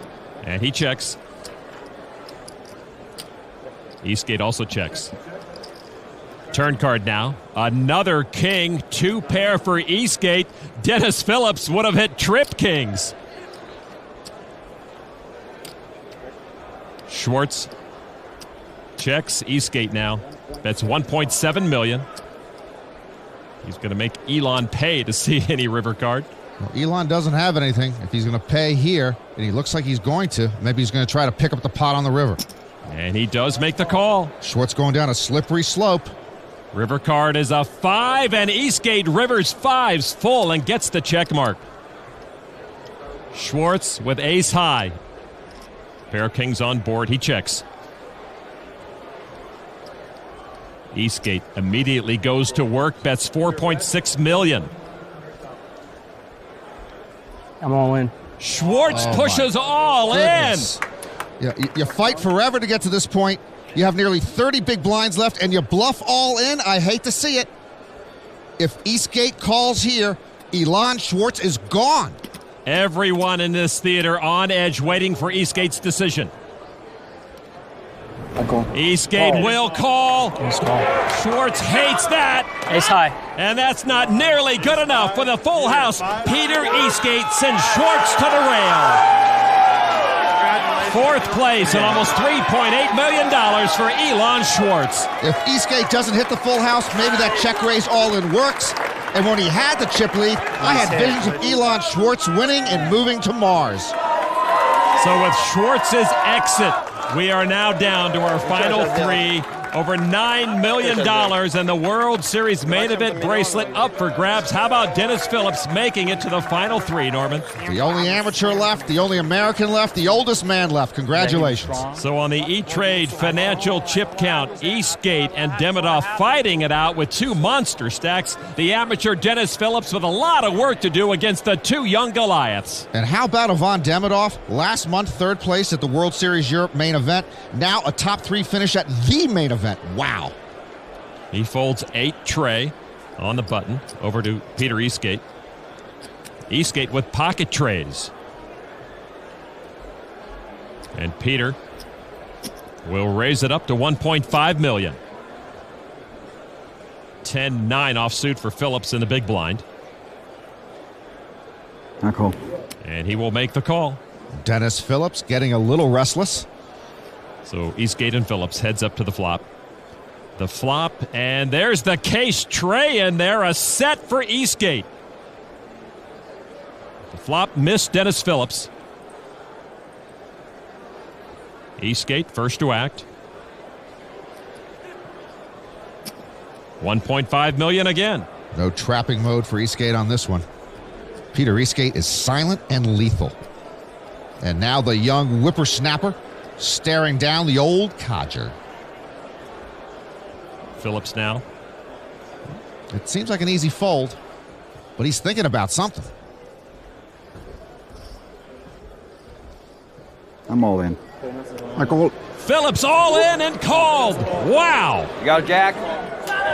[SPEAKER 1] And he checks. Eastgate also checks. Turn card now. Another king, 2 pair for Eastgate. Dennis Phillips would have hit trip kings. Schwartz checks. Eastgate now. Bets 1.7 million. He's going to make Ylon pay to see any river card.
[SPEAKER 9] Well, Ylon doesn't have anything. If he's going to pay here, and he looks like he's going to, maybe he's going to try to pick up the pot on the river.
[SPEAKER 1] And he does make the call.
[SPEAKER 9] Schwartz going down a slippery slope.
[SPEAKER 1] River card is a 5, and Eastgate rivers 5s full and gets the check mark. Schwartz with ace high. Pair of kings on board. He checks. Eastgate immediately goes to work, bets $4.6 million.
[SPEAKER 15] I'm all in.
[SPEAKER 1] Schwartz pushes all in.
[SPEAKER 9] Yeah, you fight forever to get to this point. You have nearly 30 big blinds left, and you bluff all in. I hate to see it. If Eastgate calls here, Ylon Schwartz is gone.
[SPEAKER 1] Everyone in this theater on edge waiting for Eastgate's decision. Eastgate will call. Schwartz hates that.
[SPEAKER 15] Ace high.
[SPEAKER 1] And that's not nearly good enough with a full house. Peter Eastgate sends Schwartz to the rail. Fourth place and almost $3.8 million for Ylon Schwartz.
[SPEAKER 9] If Eastgate doesn't hit the full house, maybe that check raise all-in works. And when he had the chip lead, I had visions of Ylon Schwartz winning and moving to Mars.
[SPEAKER 1] So with Schwartz's exit, we are now down to our final three. Over $9 million and the World Series main event bracelet up for grabs. How about Dennis Phillips making it to the final three, Norman?
[SPEAKER 9] The only amateur left, the only American left, the oldest man left. Congratulations.
[SPEAKER 1] So on the E-Trade financial chip count, Eastgate and Demidov fighting it out with two monster stacks. The amateur Dennis Phillips with a lot of work to do against the two young Goliaths.
[SPEAKER 9] And how about Ivan Demidov? Last month, third place at the World Series Europe main event. Now a top three finish at the main event. Wow.
[SPEAKER 1] He folds 8 tray on the button over to Peter Eastgate. Eastgate with pocket trays. And Peter will raise it up to $1.5 million. 10-9 offsuit for Phillips in the big blind.
[SPEAKER 5] Not cool.
[SPEAKER 1] And he will make the call.
[SPEAKER 9] Dennis Phillips getting a little restless.
[SPEAKER 1] So Eastgate and Phillips heads up to the flop. The flop, and there's the case tray in there, a set for Eastgate. The flop missed Dennis Phillips. Eastgate first to act. $1.5 million again.
[SPEAKER 9] No trapping mode for Eastgate on this one. Peter Eastgate is silent and lethal. And now the young whippersnapper staring down the old codger.
[SPEAKER 1] Phillips now.
[SPEAKER 9] It seems like an easy fold, but he's thinking about something.
[SPEAKER 5] I'm all in.
[SPEAKER 9] I call.
[SPEAKER 1] Phillips all in and called. Wow.
[SPEAKER 5] You got a jack?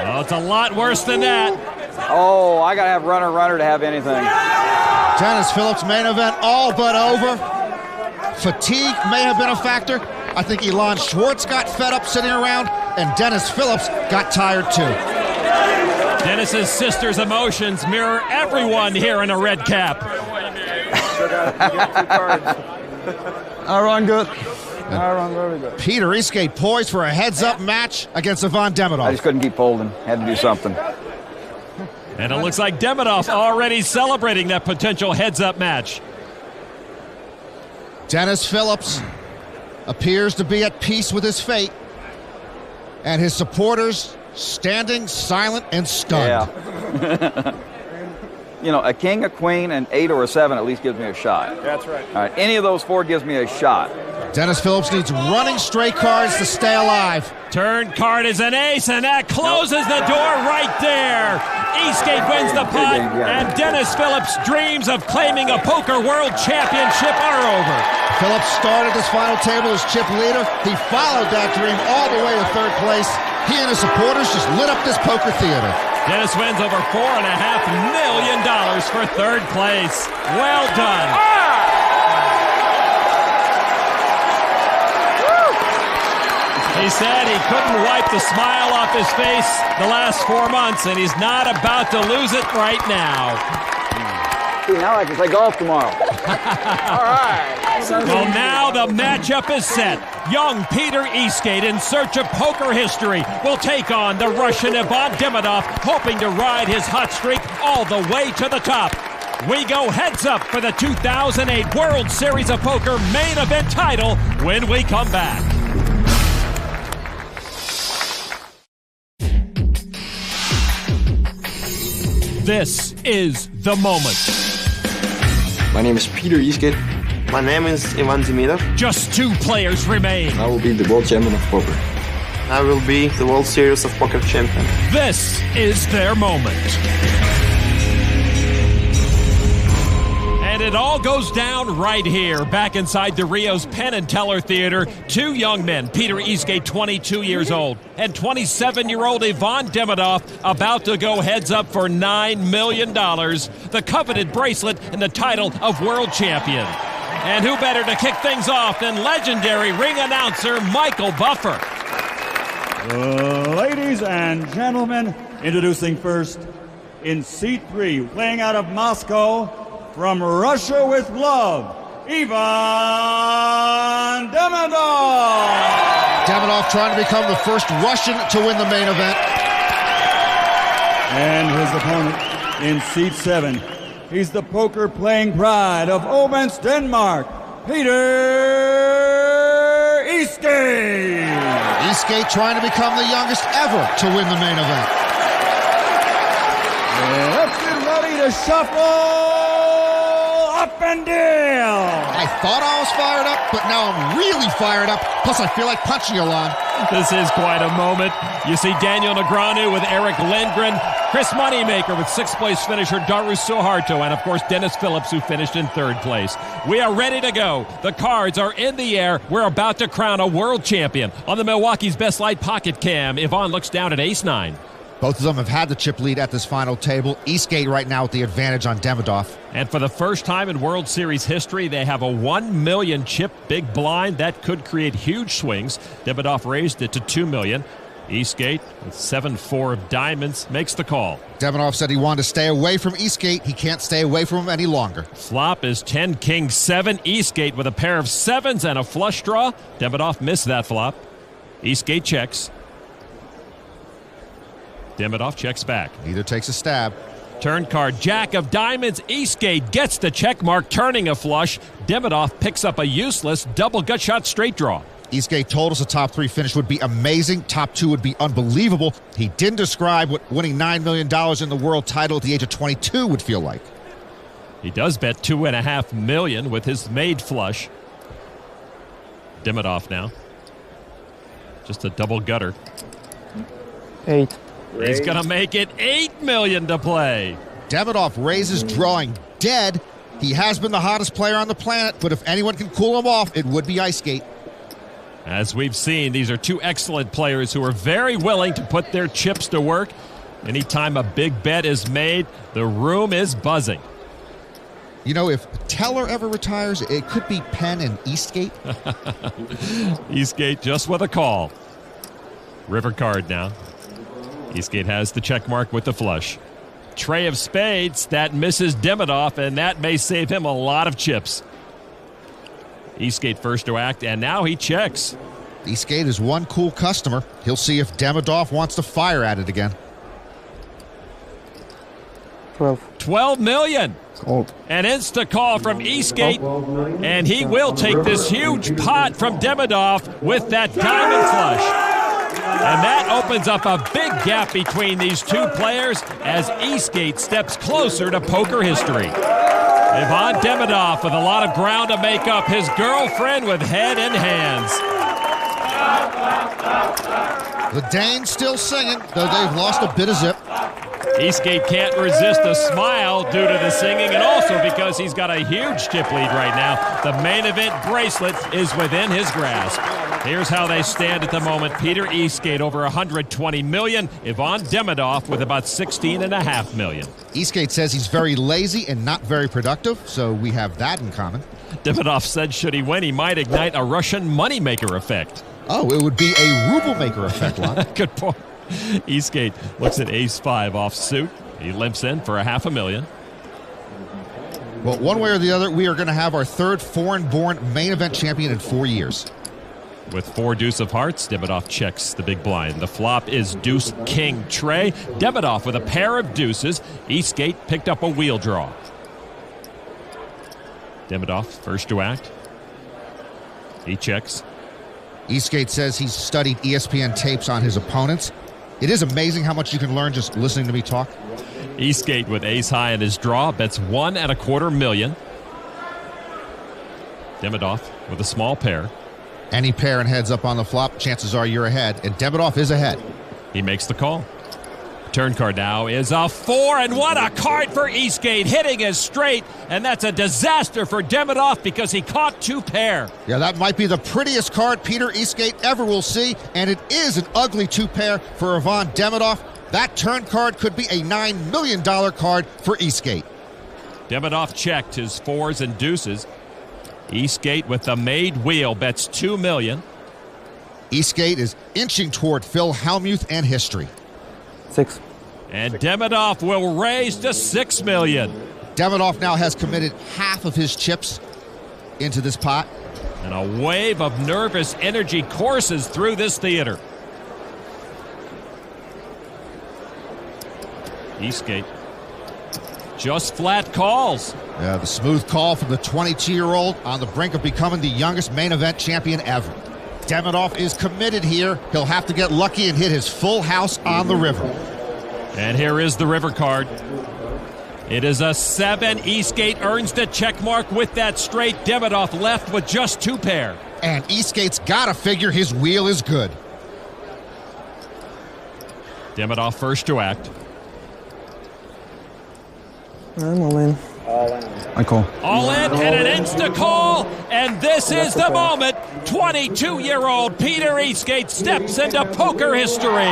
[SPEAKER 1] Oh, it's a lot worse than that.
[SPEAKER 5] Oh, I got to have runner to have anything.
[SPEAKER 9] Dennis Phillips main event all but over. Fatigue may have been a factor. I think Ylon Schwartz got fed up sitting around, and Dennis Phillips got tired too.
[SPEAKER 1] Dennis's sister's emotions mirror everyone here in a red cap.
[SPEAKER 8] I run good. I run very good.
[SPEAKER 9] Peter Eastgate poised for a heads-up match against Ivan Demidov.
[SPEAKER 5] I just couldn't keep folding. Had to do something.
[SPEAKER 1] And it looks like Demidov already celebrating that potential heads-up match.
[SPEAKER 9] Dennis Phillips appears to be at peace with his fate, and his supporters standing silent and stunned.
[SPEAKER 5] Yeah. You know, a king, a queen, an 8 or a 7 at least gives me a shot.
[SPEAKER 20] That's right.
[SPEAKER 5] All right, any of those 4 gives me a shot.
[SPEAKER 9] Dennis Phillips needs running straight cards to stay alive.
[SPEAKER 1] Turn card is an ace, and that closes the door right there. Eastgate wins the pot, and Dennis Phillips' dreams of claiming a poker world championship are over.
[SPEAKER 9] Phillips started this final table as chip leader. He followed that dream all the way to third place. He and his supporters just lit up this poker theater.
[SPEAKER 1] Dennis wins over $4.5 million for third place. Well done. He said he couldn't wipe the smile off his face the last 4 months, and he's not about to lose it right now.
[SPEAKER 5] See, now I can play golf tomorrow. All right.
[SPEAKER 1] Well, now the matchup is set. Young Peter Eastgate, in search of poker history, will take on the Russian Ivan Demidov, hoping to ride his hot streak all the way to the top. We go heads up for the 2008 World Series of Poker main event title when we come back. This is the moment.
[SPEAKER 19] My name is Peter Eastgate.
[SPEAKER 11] My name is Ivan Demidov.
[SPEAKER 1] Just 2 players remain.
[SPEAKER 19] I will be the world champion of poker.
[SPEAKER 11] I will be the World Series of Poker champion.
[SPEAKER 1] This is their moment. And it all goes down right here, back inside the Rio's Penn and Teller Theater. Two young men, Peter Eastgate, 22 years old, and 27-year-old Ylon Demidov, about to go heads up for $9 million, the coveted bracelet and the title of world champion. And who better to kick things off than legendary ring announcer Michael Buffer.
[SPEAKER 21] Ladies and gentlemen, introducing first in seat 3, playing out of Moscow, from Russia with love, Ylon Demidov.
[SPEAKER 9] Demidov trying to become the first Russian to win the main event.
[SPEAKER 21] And his opponent in seat 7, he's the poker-playing pride of Odense, Denmark, Peter Eastgate.
[SPEAKER 9] Eastgate trying to become the youngest ever to win the main event.
[SPEAKER 21] Let's get ready to shuffle up and down.
[SPEAKER 9] I thought I was fired up, but now I'm really fired up. Plus, I feel like punching Ylon.
[SPEAKER 1] This is quite a moment. You see Daniel Negreanu with Eric Lindgren, Chris Moneymaker with sixth-place finisher Darus Suharto, and, of course, Dennis Phillips, who finished in third place. We are ready to go. The cards are in the air. We're about to crown a world champion. On the Milwaukee's Best Light Pocket Cam, Ylon looks down at ace-9.
[SPEAKER 9] Both of them have had the chip lead at this final table. Eastgate right now with the advantage on Demidov.
[SPEAKER 1] And for the first time in World Series history, they have a 1 million chip big blind. That could create huge swings. Demidov raised it to 2 million. Eastgate, with 7-4 of diamonds, makes the call.
[SPEAKER 9] Demidov said he wanted to stay away from Eastgate. He can't stay away from him any longer.
[SPEAKER 1] Flop is 10, king, 7. Eastgate with a pair of 7s and a flush draw. Demidov missed that flop. Eastgate checks. Demidov checks back.
[SPEAKER 9] Neither takes a stab.
[SPEAKER 1] Turn card, jack of diamonds. Eastgate gets the check mark, turning a flush. Demidov picks up a useless double gut shot straight draw.
[SPEAKER 9] Eastgate told us a top 3 finish would be amazing. Top 2 would be unbelievable. He didn't describe what winning $9 million in the world title at the age of 22 would feel like.
[SPEAKER 1] He does bet $2.5 million with his made flush. Demidov now. Just a double gutter.
[SPEAKER 4] 8.
[SPEAKER 1] He's going to make it $8 million to play.
[SPEAKER 9] Demidov raises drawing dead. He has been the hottest player on the planet, but if anyone can cool him off, it would be Eastgate.
[SPEAKER 1] As we've seen, these are two excellent players who are very willing to put their chips to work. Anytime a big bet is made, the room is buzzing.
[SPEAKER 9] You know, if Teller ever retires, it could be Penn and Eastgate.
[SPEAKER 1] Eastgate just with a call. River card now. Eastgate has the check mark with the flush. Tray of spades, that misses Demidov, and that may save him a lot of chips. Eastgate first to act, and now he checks.
[SPEAKER 9] Eastgate is one cool customer. He'll see if Demidov wants to fire at it again.
[SPEAKER 1] 12 million.
[SPEAKER 4] Cold.
[SPEAKER 1] An insta call from Eastgate, and he will take this huge pot from Demidov with that diamond flush. And that opens up a big gap between these two players as Eastgate steps closer to poker history. Ylon Demidov with a lot of ground to make up, his girlfriend with head and hands.
[SPEAKER 9] The Danes still singing, though they've lost a bit of zip.
[SPEAKER 1] Eastgate can't resist a smile due to the singing, and also because he's got a huge chip lead right now. The main event bracelet is within his grasp. Here's how they stand at the moment. Peter Eastgate over $120 million. Ylon Demidov with about $16.5 million.
[SPEAKER 9] Eastgate says he's very lazy and not very productive, so we have that in common.
[SPEAKER 1] Demidov said should he win, he might ignite a Russian moneymaker effect.
[SPEAKER 9] Oh, it would be a ruble maker effect, Lon.
[SPEAKER 1] Good point. Eastgate looks at ace-5 off suit. He limps in for $500,000.
[SPEAKER 9] Well, one way or the other, we are going to have our third foreign-born main event champion in 4 years.
[SPEAKER 1] With 4 deuce of hearts, Demidov checks the big blind. The flop is deuce king tray. Demidov with a pair of deuces. Eastgate picked up a wheel draw. Demidov first to act. He checks.
[SPEAKER 9] Eastgate says he's studied ESPN tapes on his opponents. It is amazing how much you can learn just listening to me talk.
[SPEAKER 1] Eastgate with ace high in his draw, bets $1.25 million. Demidov with a small pair.
[SPEAKER 9] Any pair and heads up on the flop, chances are you're ahead, and Demidov is ahead.
[SPEAKER 1] He makes the call. Turn card now is a 4, and what a card for Eastgate, hitting his straight, and that's a disaster for Demidov because he caught 2 pair.
[SPEAKER 9] Yeah, that might be the prettiest card Peter Eastgate ever will see, and it is an ugly 2 pair for Ylon Demidov. That turn card could be a $9 million card for Eastgate.
[SPEAKER 1] Demidov checked his 4s and deuces. Eastgate with the made wheel bets $2 million.
[SPEAKER 9] Eastgate is inching toward Phil Hellmuth and history.
[SPEAKER 3] 6.
[SPEAKER 1] And Demidov will raise to $6 million.
[SPEAKER 9] Demidov now has committed half of his chips into this pot.
[SPEAKER 1] And a wave of nervous energy courses through this theater. Eastgate just flat calls.
[SPEAKER 9] Yeah, the smooth call from the 22-year-old on the brink of becoming the youngest main event champion ever. Demidov is committed here. He'll have to get lucky and hit his full house on the river.
[SPEAKER 1] And here is the river card. It is a 7. Eastgate earns the check mark with that straight. Demidov left with just 2 pair.
[SPEAKER 9] And Eastgate's got to figure his wheel is good.
[SPEAKER 1] Demidov first to act.
[SPEAKER 3] I'm all in. I call.
[SPEAKER 1] All in and an insta call. And this is the moment. 22-year-old Peter Eastgate steps into poker history.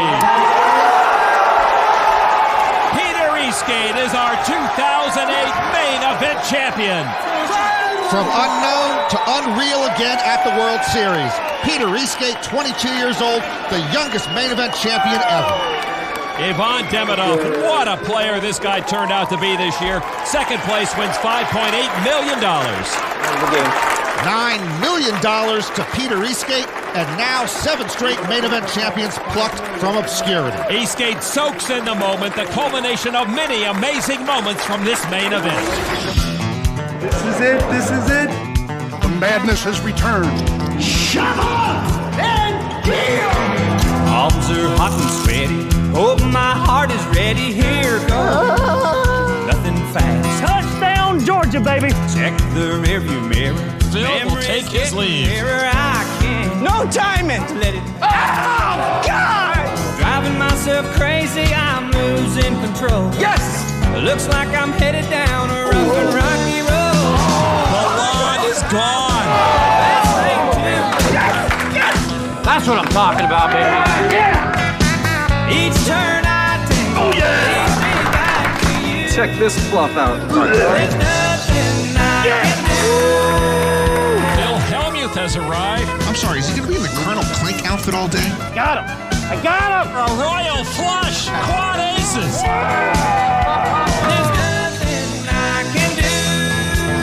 [SPEAKER 1] Peter Eastgate is our 2008 main event champion.
[SPEAKER 9] From unknown to unreal again at the World Series. Peter Eastgate, 22 years old, the youngest main event champion ever.
[SPEAKER 1] Ylon Demidov, what a player this guy turned out to be this year. Second place wins $5.8 million.
[SPEAKER 9] $9 million to Peter Eastgate, and now 7 straight main event champions plucked from obscurity.
[SPEAKER 1] Eastgate soaks in the moment, the culmination of many amazing moments from this main event.
[SPEAKER 10] This is it, this is it. The madness has returned.
[SPEAKER 17] Shove off and kill!
[SPEAKER 22] Arms are hot and sweaty. Oh, my heart is ready. Here goes. Nothing fast.
[SPEAKER 23] Touchdown, Georgia, baby.
[SPEAKER 22] Check the rearview mirror.
[SPEAKER 1] Phil will take his leave.
[SPEAKER 17] No timing.
[SPEAKER 22] Let it.
[SPEAKER 17] Oh, God!
[SPEAKER 22] Driving myself crazy. I'm losing control.
[SPEAKER 17] Yes!
[SPEAKER 22] Looks like I'm headed down a rough and rocky road.
[SPEAKER 1] The line is gone.
[SPEAKER 17] Yes!
[SPEAKER 22] That's what I'm talking about, baby.
[SPEAKER 17] Yeah!
[SPEAKER 22] Each turn I take,
[SPEAKER 17] oh, yeah.
[SPEAKER 22] Leads me back to you.
[SPEAKER 4] Check this bluff out.
[SPEAKER 22] There's nothing I can do.
[SPEAKER 1] Phil Hellmuth has arrived.
[SPEAKER 9] I'm sorry, is he going to be in the Colonel Klink outfit all day?
[SPEAKER 23] Got him. I got him.
[SPEAKER 1] A royal flush. Quad aces.
[SPEAKER 22] There's nothing I can do.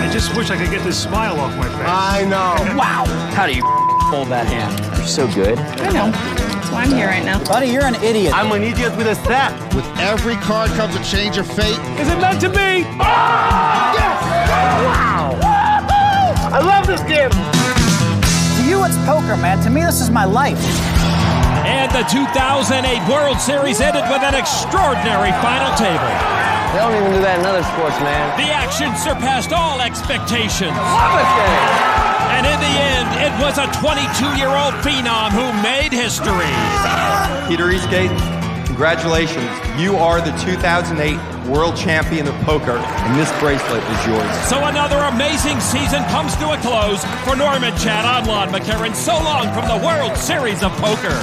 [SPEAKER 23] I just wish I could get this smile off my face.
[SPEAKER 8] I know.
[SPEAKER 17] Wow.
[SPEAKER 22] How do you hold that hand?
[SPEAKER 17] You're so good.
[SPEAKER 24] I know. That's why I'm here right now.
[SPEAKER 17] Buddy, you're an idiot.
[SPEAKER 8] I'm an idiot with a set.
[SPEAKER 9] With every card comes a change of fate.
[SPEAKER 23] Is it meant to be?
[SPEAKER 8] Yes! Wow! I love this game.
[SPEAKER 17] To you, it's poker, man. To me, this is my life.
[SPEAKER 1] And the 2008 World Series ended with an extraordinary final table.
[SPEAKER 4] They don't even do that in other sports, man.
[SPEAKER 1] The action surpassed all expectations.
[SPEAKER 4] Love this game.
[SPEAKER 1] And in the end, it was a 22-year-old phenom who made history.
[SPEAKER 25] Peter Eastgate, congratulations. You are the 2008 World Champion of Poker, and this bracelet is yours.
[SPEAKER 1] So another amazing season comes to a close for Norman Chad, I'm Lon McCarran. So long from the World Series of Poker.